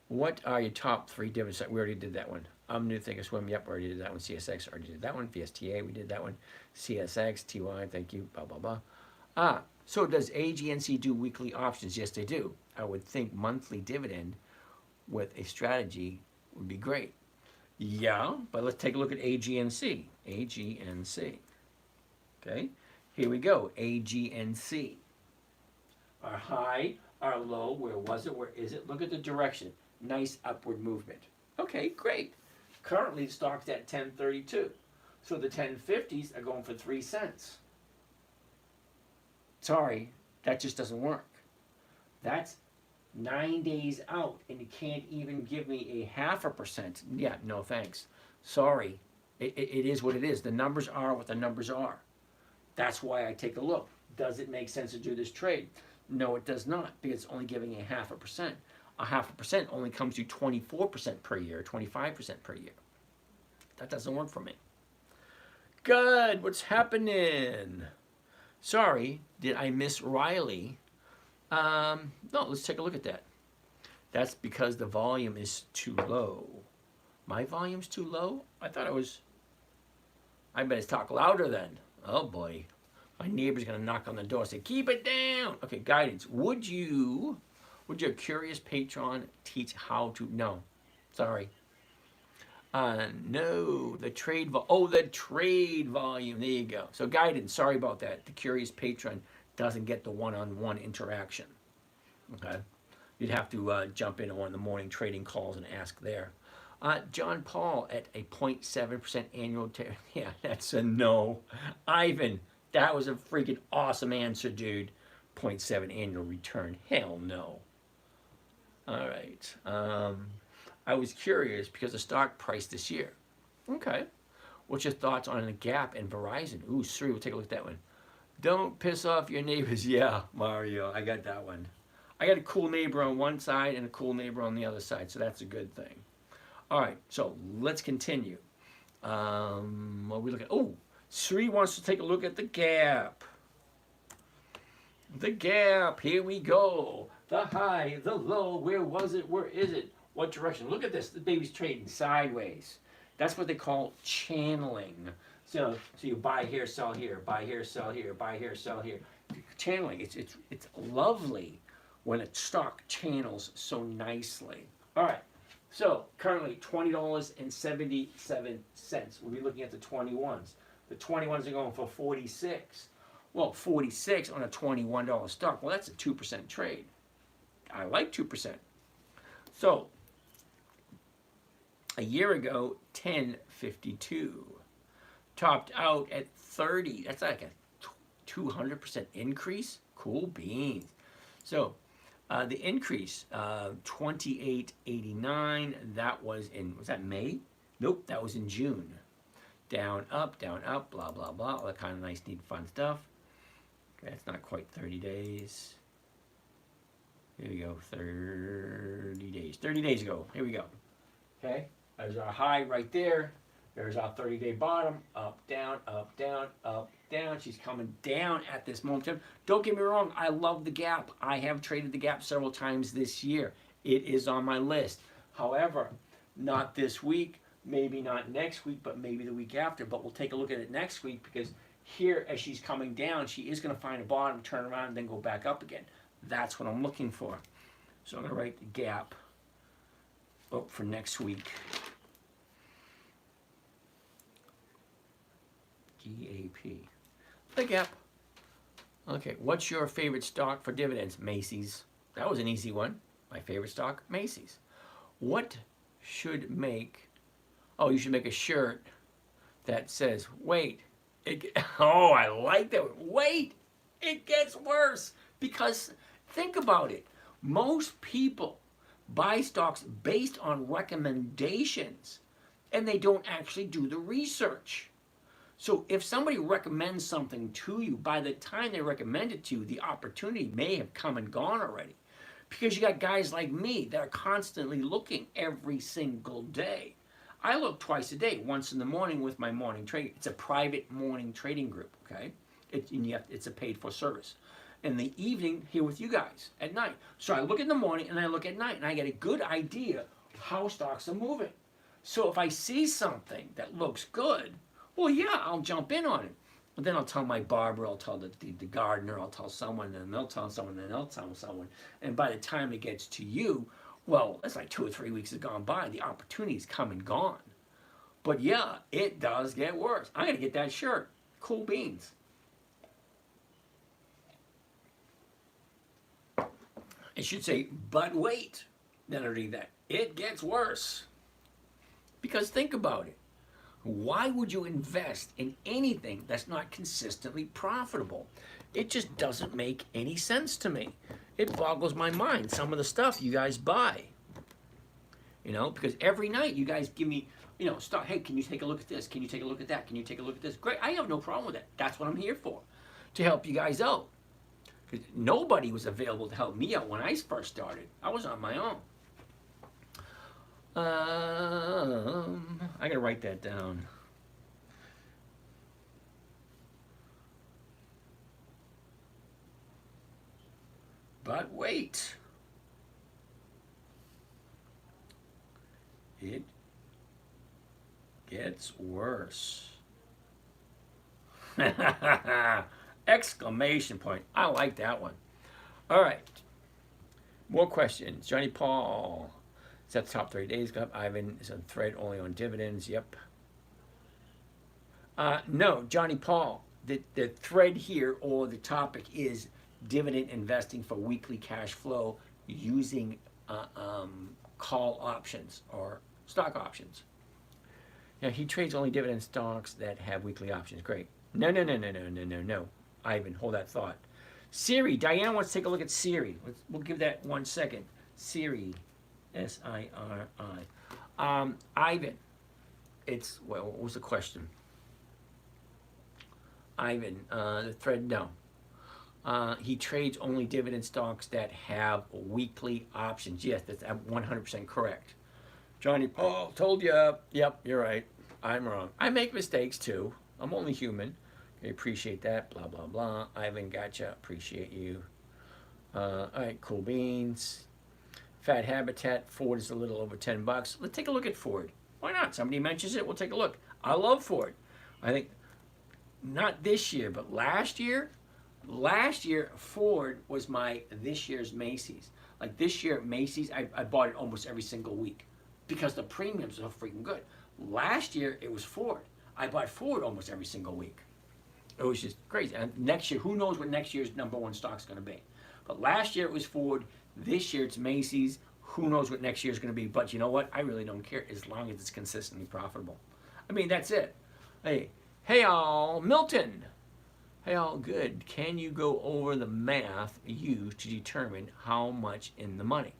What are your top 3 dividends? We already did that one. New Think of Swim. Yep, already did that one. CSX, already did that one. VSTA, we did that one. CSX, TY, thank you. Blah, blah, blah. So does AGNC do weekly options? Yes, they do. I would think monthly dividend with a strategy would be great. Yeah, but let's take a look at AGNC. AGNC. Okay, here we go. AGNC. Our high, our low, where was it? Where is it? Look at the direction. Nice upward movement. Okay, great. Currently, the stock's at 1032. So the 1050s are going for 3 cents. Sorry, that just doesn't work. That's 9 days out, and you can't even give me a 0.5%. Yeah, no thanks. Sorry. It is what it is. The numbers are what the numbers are. That's why I take a look. Does it make sense to do this trade? No, it does not, because it's only giving a 0.5%. A 0.5% only comes to 24% per year, 25% per year. That doesn't work for me. Good. What's happening? Sorry, did I miss Riley? No, let's take a look at that. That's because the volume is too low. My volume's too low? I thought it was... I better talk louder then. Oh boy. My neighbor's gonna knock on the door and say, keep it down. Okay, guidance. Would your curious patron teach how to... No, sorry. No, the trade the trade volume. There you go. So guidance, sorry about that. The curious patron doesn't get the one-on-one interaction. Okay, you'd have to jump in on one of the morning trading calls and ask there. John Paul at a 0.7% annual. Yeah, that's a no. Ivan, that was a freaking awesome answer, dude. 0.7 annual return. Hell no. All right. I was curious because the stock price this year. Okay. What's your thoughts on the Gap and Verizon? Ooh, Sri, we'll take a look at that one. Don't piss off your neighbors. Yeah, Mario, I got that one. I got a cool neighbor on one side and a cool neighbor on the other side, so that's a good thing. All right, so let's continue. What are we looking at? Oh, Sri wants to take a look at the Gap. The Gap, here we go. The high, the low, where was it? Where is it? What direction? Look at this. The baby's trading sideways. That's what they call channeling. So you buy here, sell here, buy here, sell here, buy here, sell here. Channeling. It's lovely when a stock channels so nicely. All right. So currently $20.77. We'll be looking at the 21s. The 21s are going for 46. Well, 46 on a $21 stock. Well, that's a 2% trade. I like 2%. So a year ago, 10.52, topped out at 30. That's like a 200% increase. Cool beans. So the increase, 28.89. That was that May? Nope, that was in June. Down, up, blah, blah, blah. All that kind of nice, neat, fun stuff. Okay, it's not quite 30 days. Here we go, 30 days. 30 days ago, here we go. Okay, there's our high right there. There's our 30-day bottom, up, down, up, down, up, down. She's coming down at this moment. Don't get me wrong, I love the Gap. I have traded the Gap several times this year. It is on my list. However, not this week, maybe not next week, but maybe the week after. But we'll take a look at it next week because here, as she's coming down, she is going to find a bottom, turn around, and then go back up again. That's what I'm looking for. So I'm going to write the Gap for next week. GAP. The Gap. Okay, what's your favorite stock for dividends? Macy's. That was an easy one. My favorite stock, Macy's. What should make... Oh, you should make a shirt that says, wait. Oh, I like that one. Wait, it gets worse. Because think about it. Most people buy stocks based on recommendations, and they don't actually do the research. So if somebody recommends something to you, by the time they recommend it to you, the opportunity may have come and gone already. Because you got guys like me that are constantly looking every single day. I look twice a day, once in the morning with my morning trading. It's a private morning trading group, okay? It's a paid-for service. In the evening, here with you guys at night. So I look in the morning and I look at night, and I get a good idea how stocks are moving. So if I see something that looks good, well, yeah, I'll jump in on it. But then I'll tell my barber, I'll tell the gardener, I'll tell someone, then they'll tell someone, then they'll tell someone. And by the time it gets to you, well, it's like 2 or 3 weeks have gone by. The opportunity's come and gone. But yeah, it does get worse. I'm going to get that shirt. Cool beans. It should say, but wait. Then underneath that, it gets worse. Because think about it. Why would you invest in anything that's not consistently profitable? It just doesn't make any sense to me. It boggles my mind, some of the stuff you guys buy. You know, because every night you guys give me, you know, start, hey, can you take a look at this? Can you take a look at that? Can you take a look at this? Great, I have no problem with that. That's what I'm here for, to help you guys out. Because nobody was available to help me out when I first started. I was on my own. I gotta write that down. But wait. It gets worse. Exclamation point. I like that one. All right. More questions. Johnny Paul. Is that the top 30 days? Ivan is on thread only on dividends. Yep. No, Johnny Paul. The thread here or the topic is dividend investing for weekly cash flow using call options or stock options. Now, he trades only dividend stocks that have weekly options. Great. No. Ivan, hold that thought. Siri. Diana wants to take a look at Siri. We'll give that 1 second. Siri. S-I-R-I. Ivan. It's, well, what was the question? Ivan, the thread, no. He trades only dividend stocks that have weekly options. Yes, that's 100% correct. Johnny Paul told you. Yep, you're right. I'm wrong. I make mistakes too. I'm only human. Okay, appreciate that. Blah, blah, blah. Ivan, gotcha. Appreciate you. All right, cool beans. Fat Habitat. Ford is a little over $10. Let's take a look at Ford. Why not? Somebody mentions it. We'll take a look. I love Ford. I think not this year, but last year, Ford was my this year's Macy's. Like this year at Macy's, I bought it almost every single week because the premiums are so freaking good. Last year, it was Ford. I bought Ford almost every single week. It was just crazy. And next year, who knows what next year's #1 stock's going to be. But last year, it was Ford. This year, it's Macy's. Who knows what next year's going to be. But you know what? I really don't care as long as it's consistently profitable. I mean, that's it. Hey, all, Milton. Hey, all, good. Can you go over the math used to determine how much in the money?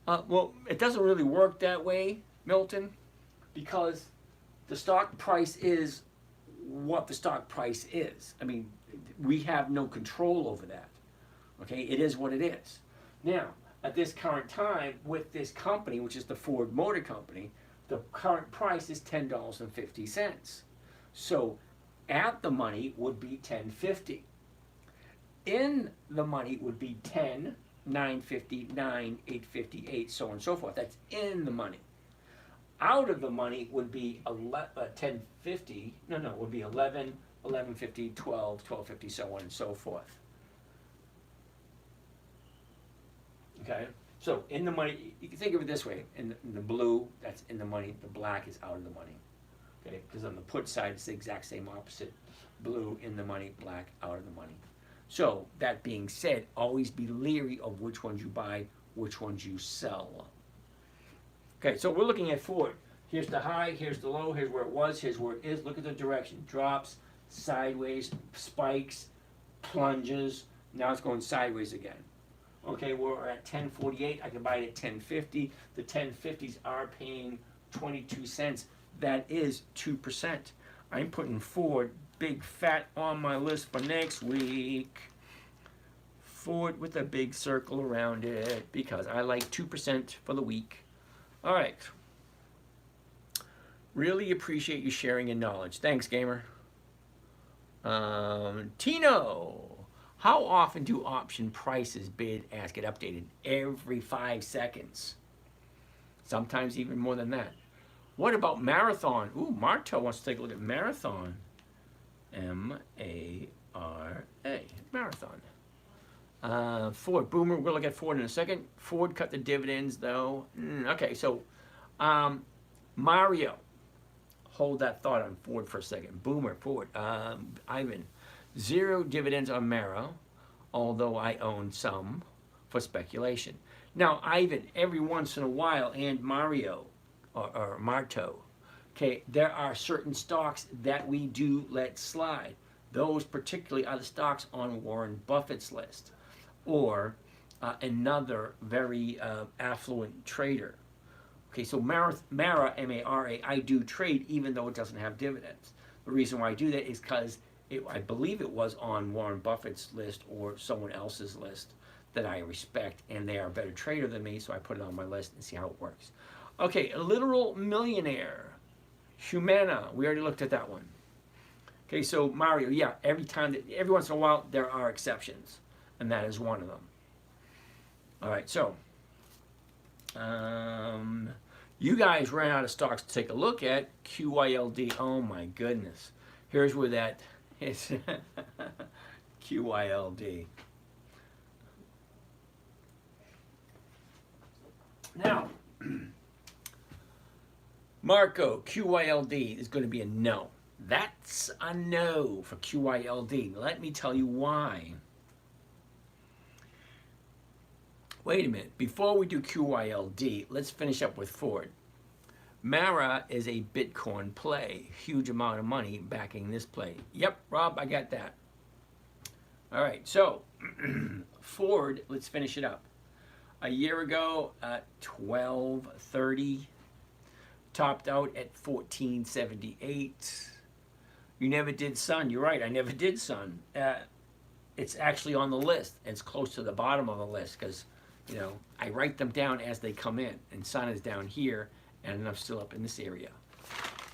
Well, it doesn't really work that way, Milton, because the stock price is what the stock price is. I mean, we have no control over that. Okay, it is what it is. Now, at this current time, with this company, which is the Ford Motor Company, the current price is $10.50. So, at the money would be $10.50. In the money would be 10, 9.50, 9, 8.58, so on and so forth. That's in the money. Out of the money would be 10.50. No, it would be 11, 11.50, 12, 12.50, so on and so forth. Okay, so in the money, you can think of it this way: in the blue, that's in the money. The black is out of the money. Okay, because on the put side, it's the exact same opposite. Blue in the money, black out of the money. So that being said, always be leery of which ones you buy, which ones you sell. Okay, so we're looking at Ford. Here's the high, here's the low, here's where it was, here's where it is. Look at the direction. Drops, sideways, spikes, plunges. Now it's going sideways again. Okay, we're at 10.48. I can buy it at 10.50. The 10.50s are paying 22 cents. That is 2%. I'm putting Ford big fat on my list for next week. Ford with a big circle around it because I like 2% for the week. All right. Really appreciate you sharing your knowledge. Thanks, gamer. Tino. How often do option prices bid ask get updated? Every 5 seconds. Sometimes even more than that. What about Marathon? Ooh, Marto wants to take a look at Marathon. M-A-R-A, Marathon. Ford, Boomer, we'll look at Ford in a second. Ford cut the dividends though. Okay, so Mario, hold that thought on Ford for a second. Boomer, Ford, Ivan, 0 dividends on Mara, although I own some for speculation. Now, Ivan, every once in a while, and Mario, or Marto, okay, there are certain stocks that we do let slide. Those particularly are the stocks on Warren Buffett's list, or another very affluent trader. Okay, so Mara, M-A-R-A, I do trade even though it doesn't have dividends. The reason why I do that is because I believe it was on Warren Buffett's list or someone else's list that I respect, and they are a better trader than me, so I put it on my list and see how it works. Okay, a literal millionaire, Humano, we already looked at that one. Okay, so Mario, yeah, every once in a while there are exceptions, and that is one of them. All right, so you guys ran out of stocks to take a look at. QYLD, oh my goodness, here's where that is. QYLD. Now, Marco, QYLD is going to be a no. That's a no for QYLD. Let me tell you why. Wait a minute. Before we do QYLD, let's finish up with Ford. Mara is a Bitcoin play. Huge amount of money backing this play. Yep, Rob, I got that. All right, so Ford, let's finish it up. A year ago, 12.30, topped out at 14.78. You never did Sun. You're right, I never did Sun. It's actually on the list. It's close to the bottom of the list because, you know, I write them down as they come in. And Sun is down here, and I'm still up in this area.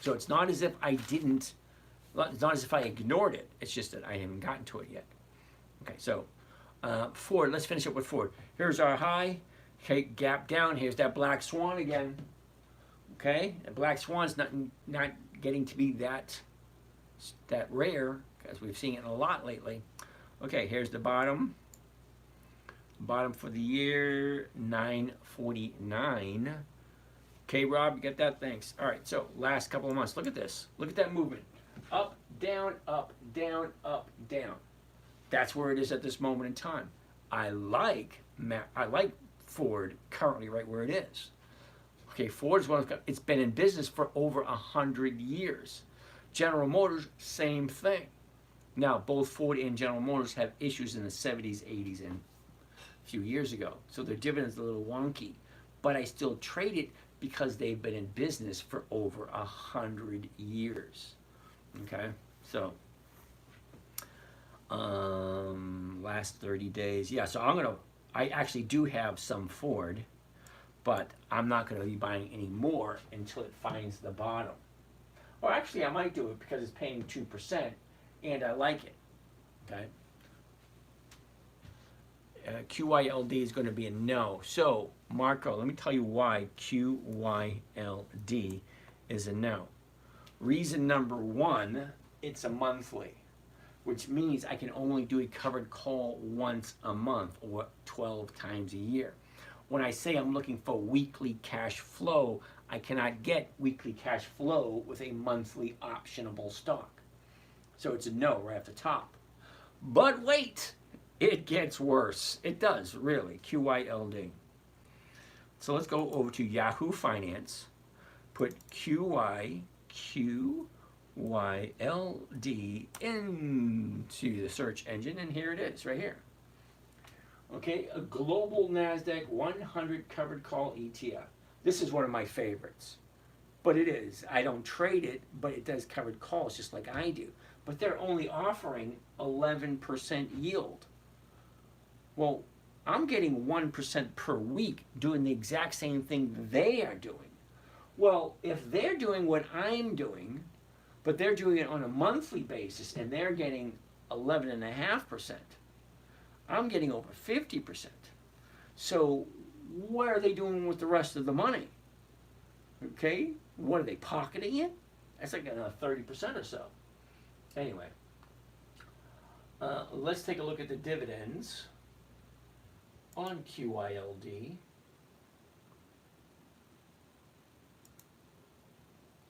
So it's not as if I didn't, it's not as if I ignored it. It's just that I haven't gotten to it yet. Okay, so Ford, let's finish up with Ford. Here's our high, okay, gap down. Here's that black swan again. Okay, the black swan's not getting to be that rare, because we've seen it a lot lately. Okay, here's the bottom. Bottom for the year, 949. Okay, Rob, you get that? Thanks. All right, so last couple of months. Look at this. Look at that movement. Up, down, up, down, up, down. That's where it is at this moment in time. I like Ford currently right where it is. Okay, Ford is one of, it's been in business for over 100 years. General Motors, same thing. Now, both Ford and General Motors have issues in the 70s, 80s, and a few years ago. So their dividend's a little wonky. But I still trade it because they've been in business for over 100 years. Okay, so last 30 days. Yeah, so I actually do have some Ford, but I'm not going to be buying any more until it finds the bottom. Or actually, I might do it because it's paying 2%, and I like it. Okay. QYLD is going to be a no. So, Marco, let me tell you why QYLD is a no. Reason number one, it's a monthly, which means I can only do a covered call once a month or 12 times a year. When I say I'm looking for weekly cash flow, I cannot get weekly cash flow with a monthly optionable stock. So it's a no right at the top. But wait, it gets worse. It does, really. QYLD. So let's go over to Yahoo Finance. Put QYLD into the search engine, and here it is, right here. Okay, a global NASDAQ 100 covered call ETF. This is one of my favorites. But it is. I don't trade it, but it does covered calls just like I do. But they're only offering 11% yield. Well, I'm getting 1% per week doing the exact same thing they are doing. Well, if they're doing what I'm doing, but they're doing it on a monthly basis and they're getting 11.5%, I'm getting over 50%. So what are they doing with the rest of the money? Okay, What are they pocketing it? That's like another 30% or so. Anyway, let's take a look at the dividends on QYLD.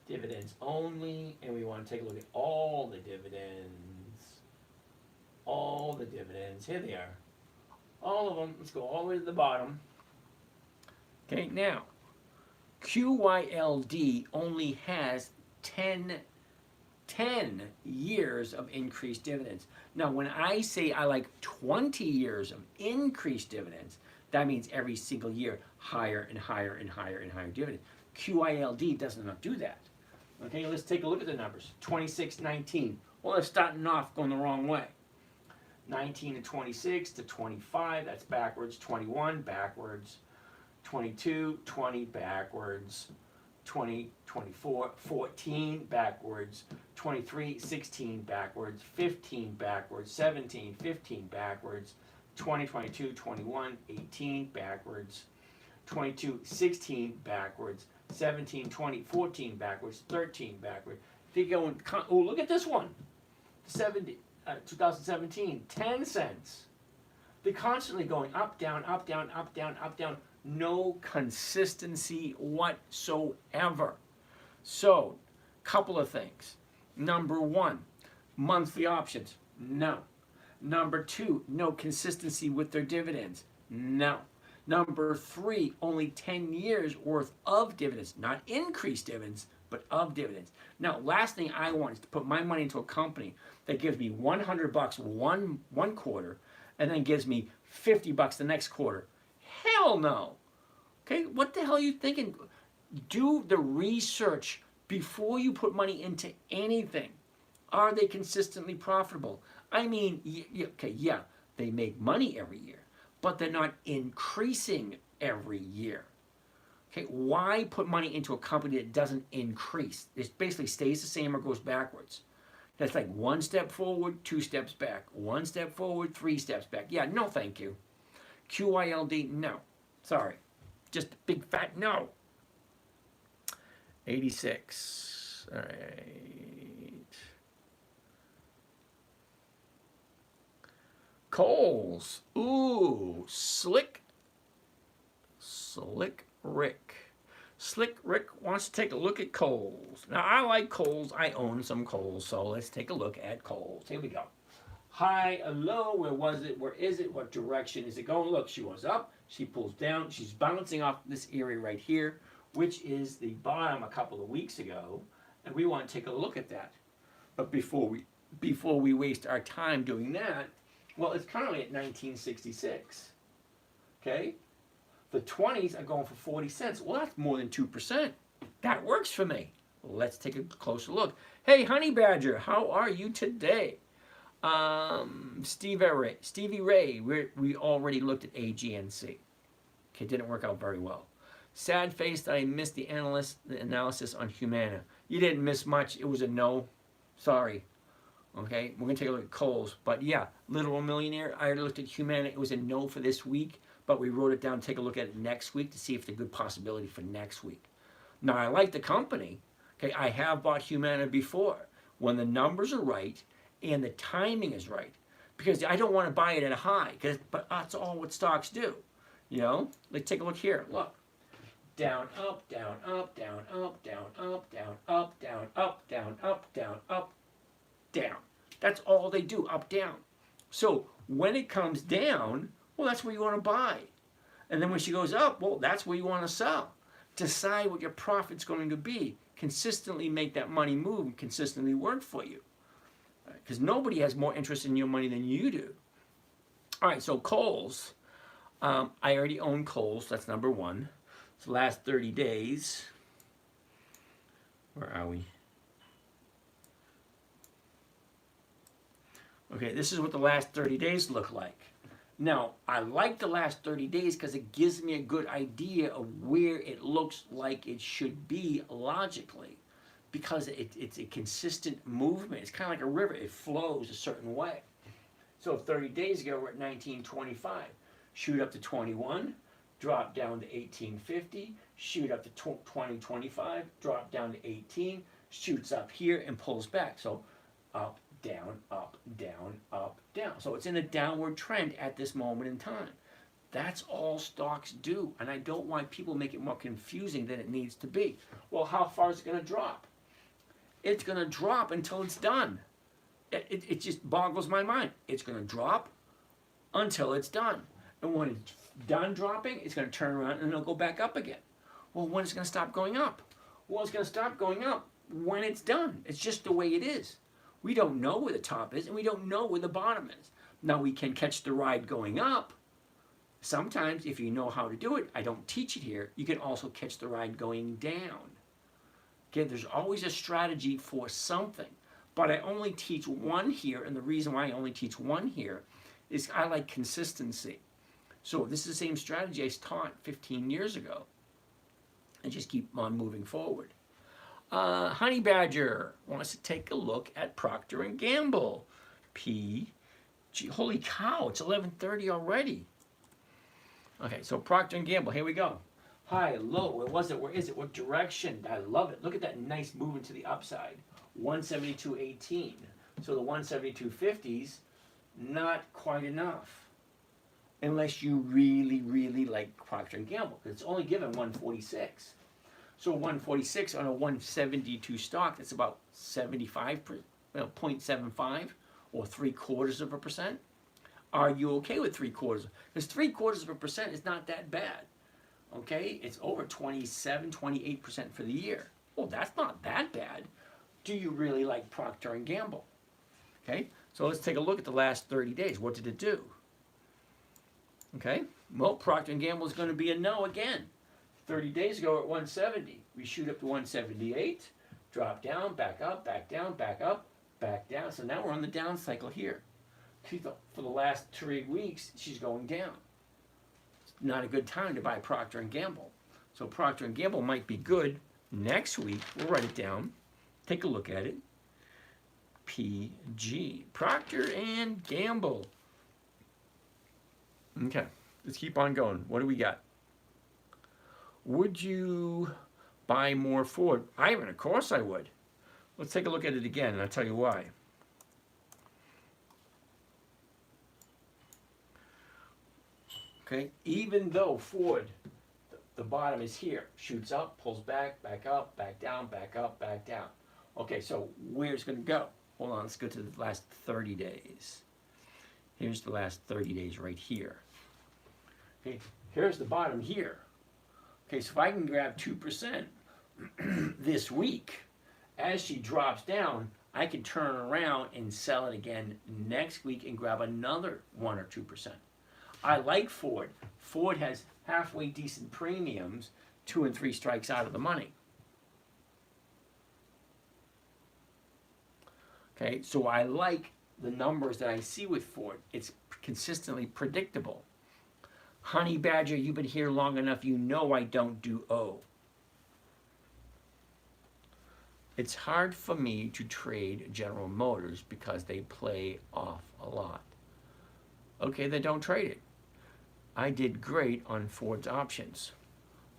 Dividends only, and we want to take a look at all the dividends. All the dividends. Here they are. All of them. Let's go all the way to the bottom. Okay, now, QYLD only has 10 years of increased dividends. Now, when I say I like 20 years of increased dividends, that means every single year higher and higher and higher and higher dividends. QYLD does not do that. Okay, let's take a look at the numbers. 26, 19. Well, they're starting off going the wrong way. 19 to 26 to 25, that's backwards. 21, backwards. 22, 20, backwards. 20, 24, 14, backwards. 23, 16, backwards. 15, backwards. 17, 15, backwards. 20, 22, 21, 18, backwards. 22, 16, backwards. 17, 20, 14, backwards. 13, backwards. If you go and, oh, look at this one. 2017, 10 cents. They're constantly going up, down, up, down, up, down, up, down. No consistency whatsoever. So, couple of things. Number one, monthly options. No. Number two, no consistency with their dividends. No. Number three, only 10 years worth of dividends, not increased dividends, but of dividends. Now, last thing I want is to put my money into a company that gives me $100 one quarter and then gives me $50 the next quarter. Hell no. Okay, what the hell are you thinking? Do the research before you put money into anything. Are they consistently profitable? I mean, yeah, they make money every year, but they're not increasing every year. Okay, why put money into a company that doesn't increase? It basically stays the same or goes backwards. That's like one step forward, two steps back. One step forward, three steps back. Yeah, no thank you. QYLD, no. Sorry. Just a big fat no. 86. All right. Kohl's. Ooh, Slick Rick. Slick Rick wants to take a look at Kohl's. Now, I like Kohl's. I own some Kohl's, so let's take a look at Kohl's. Here we go. High, a low, where was it? Where is it? What direction is it going? Look, she was up, she pulls down, she's bouncing off this area right here, which is the bottom a couple of weeks ago, and we want to take a look at that. But before we waste our time doing that, well, it's currently at 1966. Okay? The 20s are going for 40 cents. Well, that's more than 2%. That works for me. Let's take a closer look. Hey, Honey Badger, how are you today? Stevie Ray, we already looked at AGNC. Okay, didn't work out very well. Sad face that I missed the analysis on Humano. You didn't miss much. It was a no. Sorry. Okay, we're going to take a look at Kohl's. But yeah, Literal Millionaire, I already looked at Humano. It was a no for this week, but we wrote it down to take a look at it next week to see if it's a good possibility for next week. Now, I like the company. Okay, I have bought Humano before. When the numbers are right and the timing is right, because I don't want to buy it at a high, but that's all what stocks do. You know, let's take a look here. Look, down, up, down, up, down, up, down, up, down, up, down, up, down, up, down, up, down. That's all they do, up, down. So when it comes down, well, that's where you want to buy. And then when she goes up, well, that's where you want to sell. Decide what your profit's going to be. Consistently make that money move and consistently work for you. Because nobody has more interest in your money than you do. All right, so Kohl's. I already own Kohl's. That's number one. It's the last 30 days. Where are we? Okay, this is what the last 30 days look like. Now, I like the last 30 days because it gives me a good idea of where it looks like it should be logically. Because it's a consistent movement. It's kind of like a river. It flows a certain way. So 30 days ago, we're at 1925. Shoot up to 21, drop down to 1850, shoot up to 20, 25, drop down to 18, shoots up here and pulls back. So up, down, up, down, up, down. So it's in a downward trend at this moment in time. That's all stocks do. And I don't want people to make it more confusing than it needs to be. Well, how far is it going to drop? It's going to drop until it's done. It just boggles my mind. It's going to drop until it's done. And when it's done dropping, it's going to turn around and it'll go back up again. Well, when is it going to stop going up? Well, it's going to stop going up when it's done. It's just the way it is. We don't know where the top is and we don't know where the bottom is. Now, we can catch the ride going up. Sometimes, if you know how to do it, I don't teach it here, you can also catch the ride going down. Okay, there's always a strategy for something. But I only teach one here, and the reason why I only teach one here is I like consistency. So this is the same strategy I taught 15 years ago. And just keep on moving forward. Honey Badger wants to take a look at Procter & Gamble. Holy cow, it's 11:30 already. Okay, so Procter & Gamble, here we go. High, low, where was it, where is it, what direction? I love it. Look at that nice movement to the upside. 172.18. So the 172.50s, not quite enough. Unless you really, really like Procter & Gamble, because it's only given 146. So 146 on a 172 stock, that's about 0.75 or 0.75%. Are you okay with 0.75? Because 0.75% is not that bad. Okay, it's over 27, 28% for the year. Well, that's not that bad. Do you really like Procter & Gamble? Okay, so let's take a look at the last 30 days. What did it do? Okay, well, Procter & Gamble is going to be a no again. 30 days ago at 170. We shoot up to 178, drop down, back up, back down, back up, back down. So now we're on the down cycle here. For the last 3 weeks, she's going down. It's not a good time to buy Procter & Gamble. So Procter & Gamble might be good next week. We'll write it down. Take a look at it. PG. Procter & Gamble. Okay, let's keep on going. What do we got? Would you buy more Ford? Ivan, of course I would. Let's take a look at it again, and I'll tell you why. Okay, even though Ford, the bottom is here, shoots up, pulls back, back up, back down, back up, back down. Okay, so where's it going to go? Hold on, let's go to the last 30 days. Here's the last 30 days right here. Okay, here's the bottom here. Okay, so if I can grab 2% this week, as she drops down, I can turn around and sell it again next week and grab another 1 or 2%. I like Ford. Ford has halfway decent premiums, 2 and 3 strikes out of the money. Okay, so I like the numbers that I see with Ford. It's consistently predictable. Honey Badger, you've been here long enough, you know I don't do O. It's hard for me to trade General Motors because they play off a lot. Okay, then don't trade it. I did great on Ford's options.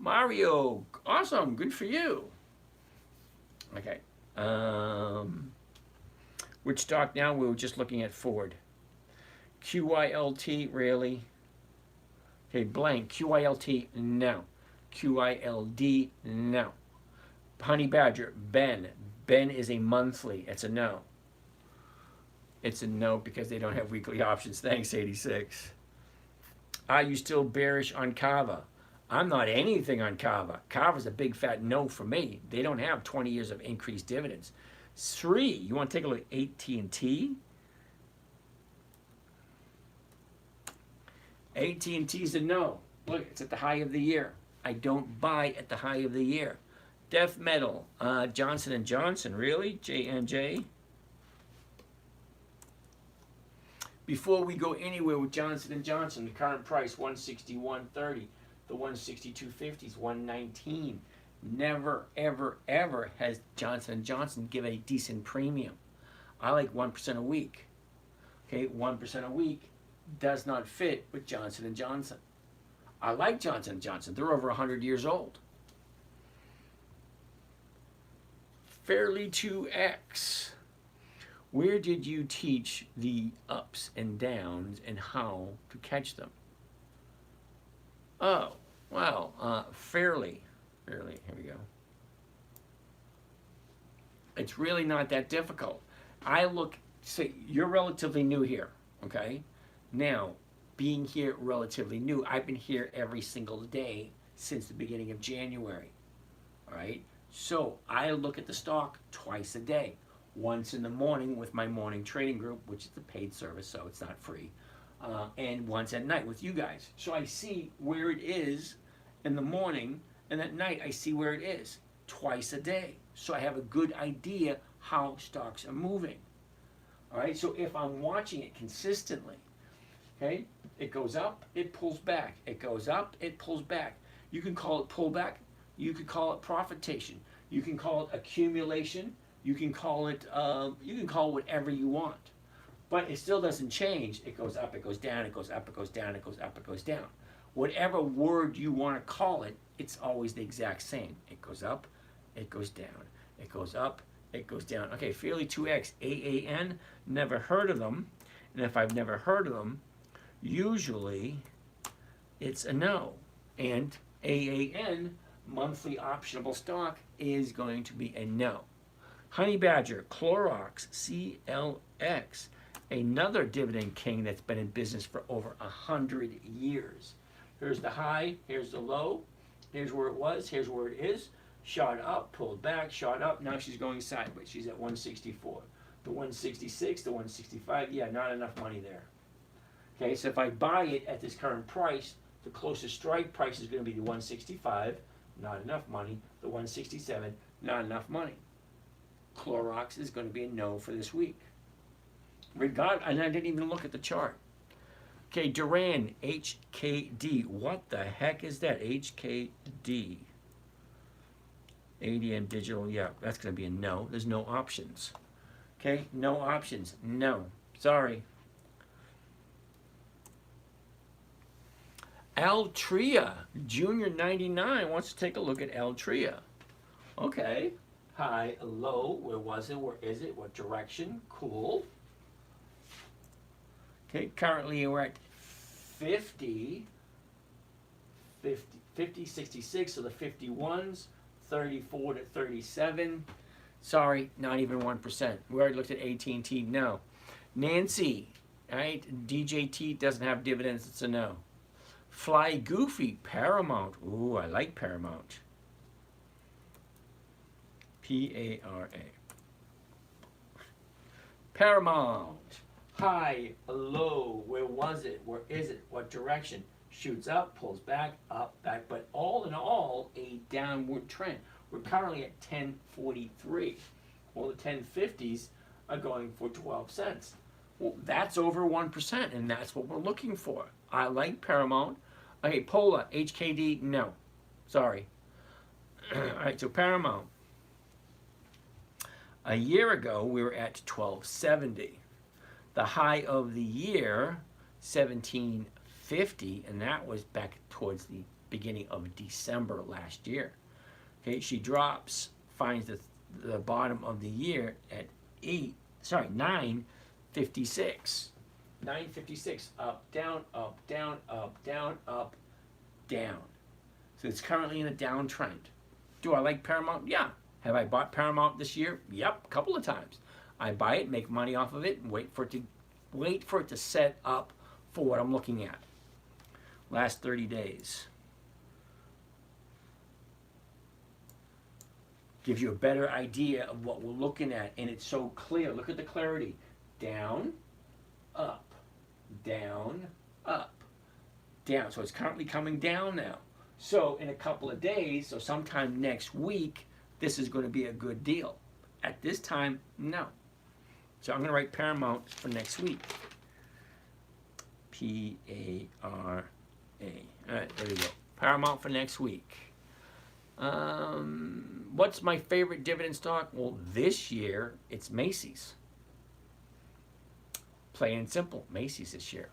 Mario, awesome, good for you. Okay. Which stock now? We were just looking at Ford. QYLD, really? Okay, blank. QYLT, no. QYLD, no. Honey Badger, Ben. Ben is a monthly. It's a no. It's a no because they don't have weekly options. Thanks, 86. Are you still bearish on Kagra? I'm not anything on Kagra. Kavra's a big fat no for me. They don't have 20 years of increased dividends. 3, you want to take a look at AT&T? AT&T's a no. Look, it's at the high of the year. I don't buy at the high of the year. Death Metal, Johnson & Johnson, really? J&J? Before we go anywhere with Johnson & Johnson, the current price, 161.30. The 162.50 is 119. Never, ever, ever has Johnson & Johnson given a decent premium. I like 1% a week. Okay, 1% a week does not fit with Johnson & Johnson. I like Johnson & Johnson. They're over 100 years old. Fairly 2X. Where did you teach the ups and downs and how to catch them? Oh, well, fairly, here we go. It's really not that difficult. Say, you're relatively new here, okay? Now, being here relatively new, I've been here every single day since the beginning of January, all right? So I look at the stock twice a day. Once in the morning with my morning trading group, which is a paid service, so it's not free, and once at night with you guys. So I see where it is in the morning, and at night I see where it is twice a day. So I have a good idea how stocks are moving. All right, so if I'm watching it consistently, okay, it goes up, it pulls back. It goes up, it pulls back. You can call it pullback. You can call it profitation. You can call it accumulation. You can call it whatever you want, but it still doesn't change. It goes up, it goes down, it goes up, it goes down, it goes up, it goes down. Whatever word you want to call it, it's always the exact same. It goes up, it goes down, it goes up, it goes down. Okay, Fairly 2X, AAN, never heard of them, and if I've never heard of them, usually it's a no. And AAN, monthly optionable stock, is going to be a no. Honey Badger, Clorox, CLX, another dividend king that's been in business for over 100 years. Here's the high, here's the low, here's where it was, here's where it is. Shot up, pulled back, shot up, now she's going sideways. She's at 164. The 166, the 165, yeah, not enough money there. Okay, so if I buy it at this current price, the closest strike price is going to be the 165, not enough money. The 167, not enough money. Clorox is going to be a no for this week. And I didn't even look at the chart. Okay, Duran, HKD. What the heck is that? HKD. ADM Digital, yeah, that's going to be a no. There's no options. Okay, no options. No. Sorry. Altria, Junior 99 wants to take a look at Altria. Okay. High, low, where was it, where is it, what direction, cool. Okay, currently we're at 50, 66, so the 51s, 34 to 37. Sorry, not even 1%. We already looked at AT&T, no. Nancy, all right, DJT doesn't have dividends, it's a no. Fly Goofy, Paramount, ooh, I like Paramount. P-A-R-A. Paramount. High, low, where was it? Where is it? What direction? Shoots up, pulls back, up, back. But all in all, a downward trend. We're currently at 1043. Well, the 1050s are going for 12 cents. Well, that's over 1%, and that's what we're looking for. I like Paramount. Okay, Pola, HKD, no. Sorry. All right, so Paramount. A year ago, we were at 1270. The high of the year, 1750, and that was back towards the beginning of December last year. Okay, she drops, finds the bottom of the year at 956. 956, up, down, up, down, up, down, up, down. So it's currently in a downtrend. Do I like Paramount? Yeah. Have I bought Paramount this year? Yep, a couple of times. I buy it, make money off of it, and wait for it to set up for what I'm looking at. Last 30 days. Gives you a better idea of what we're looking at, and it's so clear. Look at the clarity. Down, up, down, up, down. So it's currently coming down now. So in a couple of days, so sometime next week, this is going to be a good deal. At this time, no. So I'm going to write Paramount for next week. P-A-R-A. All right, there we go. Paramount for next week. What's my favorite dividend stock? Well, this year, it's Macy's. Plain and simple, Macy's this year.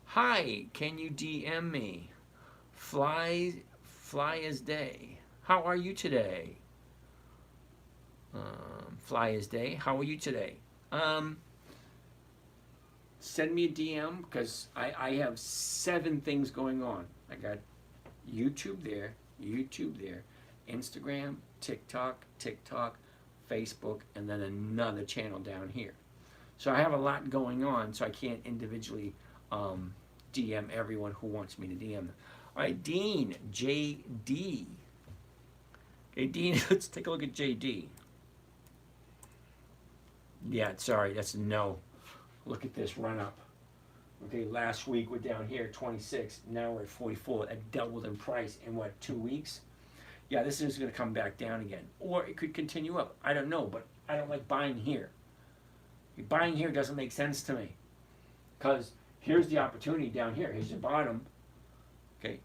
Hi, can you DM me? Fly as day. How are you today? Flyers Day. How are you today? Send me a DM because I have 7 things going on. I got YouTube there, Instagram, TikTok, Facebook, and then another channel down here. So I have a lot going on, so I can't individually DM everyone who wants me to DM them. All right, Dean, JD. Okay, Dean, let's take a look at JD. Yeah, sorry, that's a no. Look at this run up. Okay, last week we're down here 26. Now we're at 44. That doubled in price in what, 2 weeks? Yeah, this is going to come back down again, or it could continue up. I don't know, but I don't like buying here. Buying here doesn't make sense to me, because here's the opportunity down here. Here's the bottom. Okay,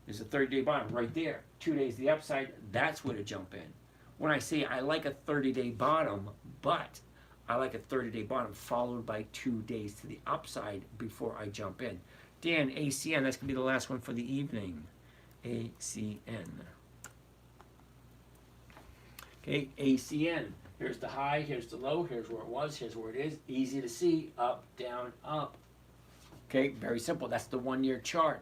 there's a 30-day bottom right there. 2 days the upside. That's where to jump in. When I say I like a 30-day bottom, but I like a 30-day bottom followed by 2 days to the upside before I jump in. Dan, ACN, that's going to be the last one for the evening. ACN. Okay, ACN. Here's the high, here's the low, here's where it was, here's where it is. Easy to see, up, down, up. Okay, very simple. That's the 1-year chart.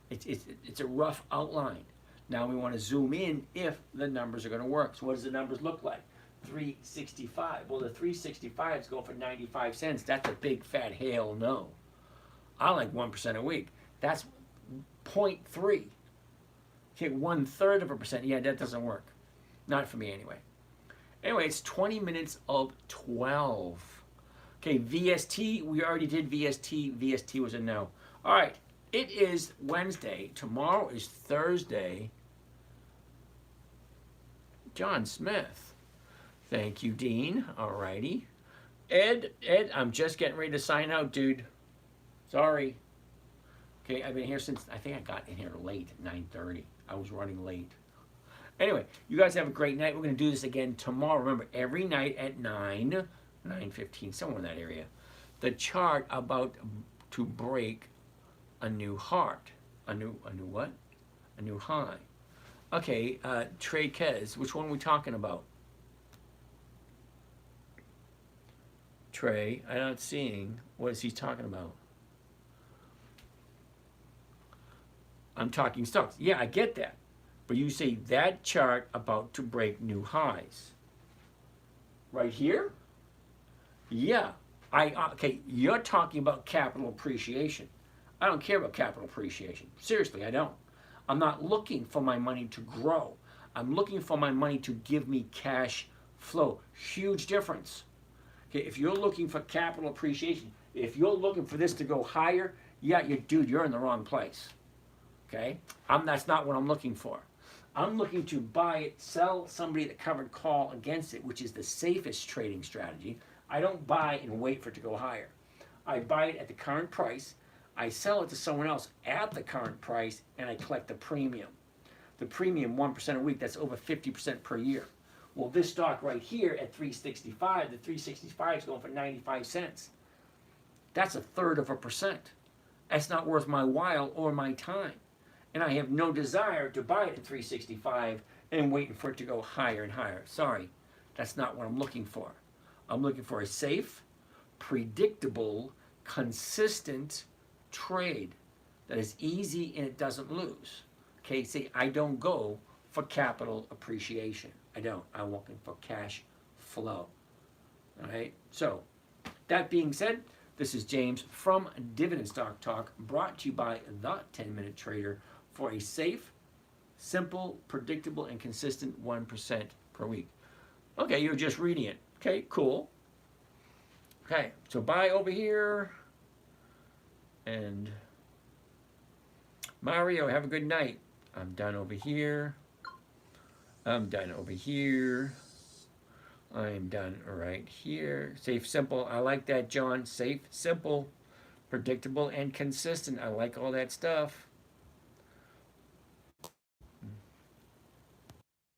It's a rough outline. Now we want to zoom in if the numbers are going to work. So what does the numbers look like? 365. Well, the 365 is going for 95 cents. That's a big fat hell no. I like 1% a week. That's 0.3. Okay, 1/3%. Yeah, that doesn't work. Not for me anyway. Anyway, it's 20 minutes of 12. Okay, VST. We already did VST. VST was a no. All right. It is Wednesday. Tomorrow is Thursday. John Smith. Thank you, Dean. All righty. Ed, I'm just getting ready to sign out, dude. Sorry. Okay, I've been here since, I think I got in here late, 9:30. I was running late. Anyway, you guys have a great night. We're going to do this again tomorrow. Remember, every night at 9:15, somewhere in that area. The chart about to break a new heart. A new what? A new high. Okay, Trey Kez, which one are we talking about? Trey, I'm not seeing. What is he talking about? I'm talking stocks. Yeah, I get that. But you say that chart about to break new highs. Right here? Yeah. Okay, you're talking about capital appreciation. I don't care about capital appreciation. Seriously, I don't. I'm not looking for my money to grow. I'm looking for my money to give me cash flow. Huge difference. Okay, if you're looking for capital appreciation, if you're looking for this to go higher, yeah, dude, you're in the wrong place. Okay? That's not what I'm looking for. I'm looking to buy it, sell somebody the covered call against it, which is the safest trading strategy. I don't buy and wait for it to go higher. I buy it at the current price. I sell it to someone else at the current price, and I collect the premium. The premium, 1% a week, that's over 50% per year. Well, this stock right here at 365, the 365 is going for 95 cents. That's 1/3%. That's not worth my while or my time. And I have no desire to buy it at 365 and waiting for it to go higher and higher. Sorry, that's not what I'm looking for. I'm looking for a safe, predictable, consistent trade that is easy and it doesn't lose. Okay, see, I don't go for capital appreciation. I don't. I'm looking for cash flow. All right, so that being said, this is James from Dividend Stock Talk, brought to you by The 10-Minute Trader for a safe, simple, predictable, and consistent 1% per week. Okay, you're just reading it. Okay, cool. Okay, so buy over here. And Mario, have a good night. I'm done over here. I'm done over here. I'm done right here. Safe, simple. I like that, John. Safe, simple, predictable, and consistent. I like all that stuff.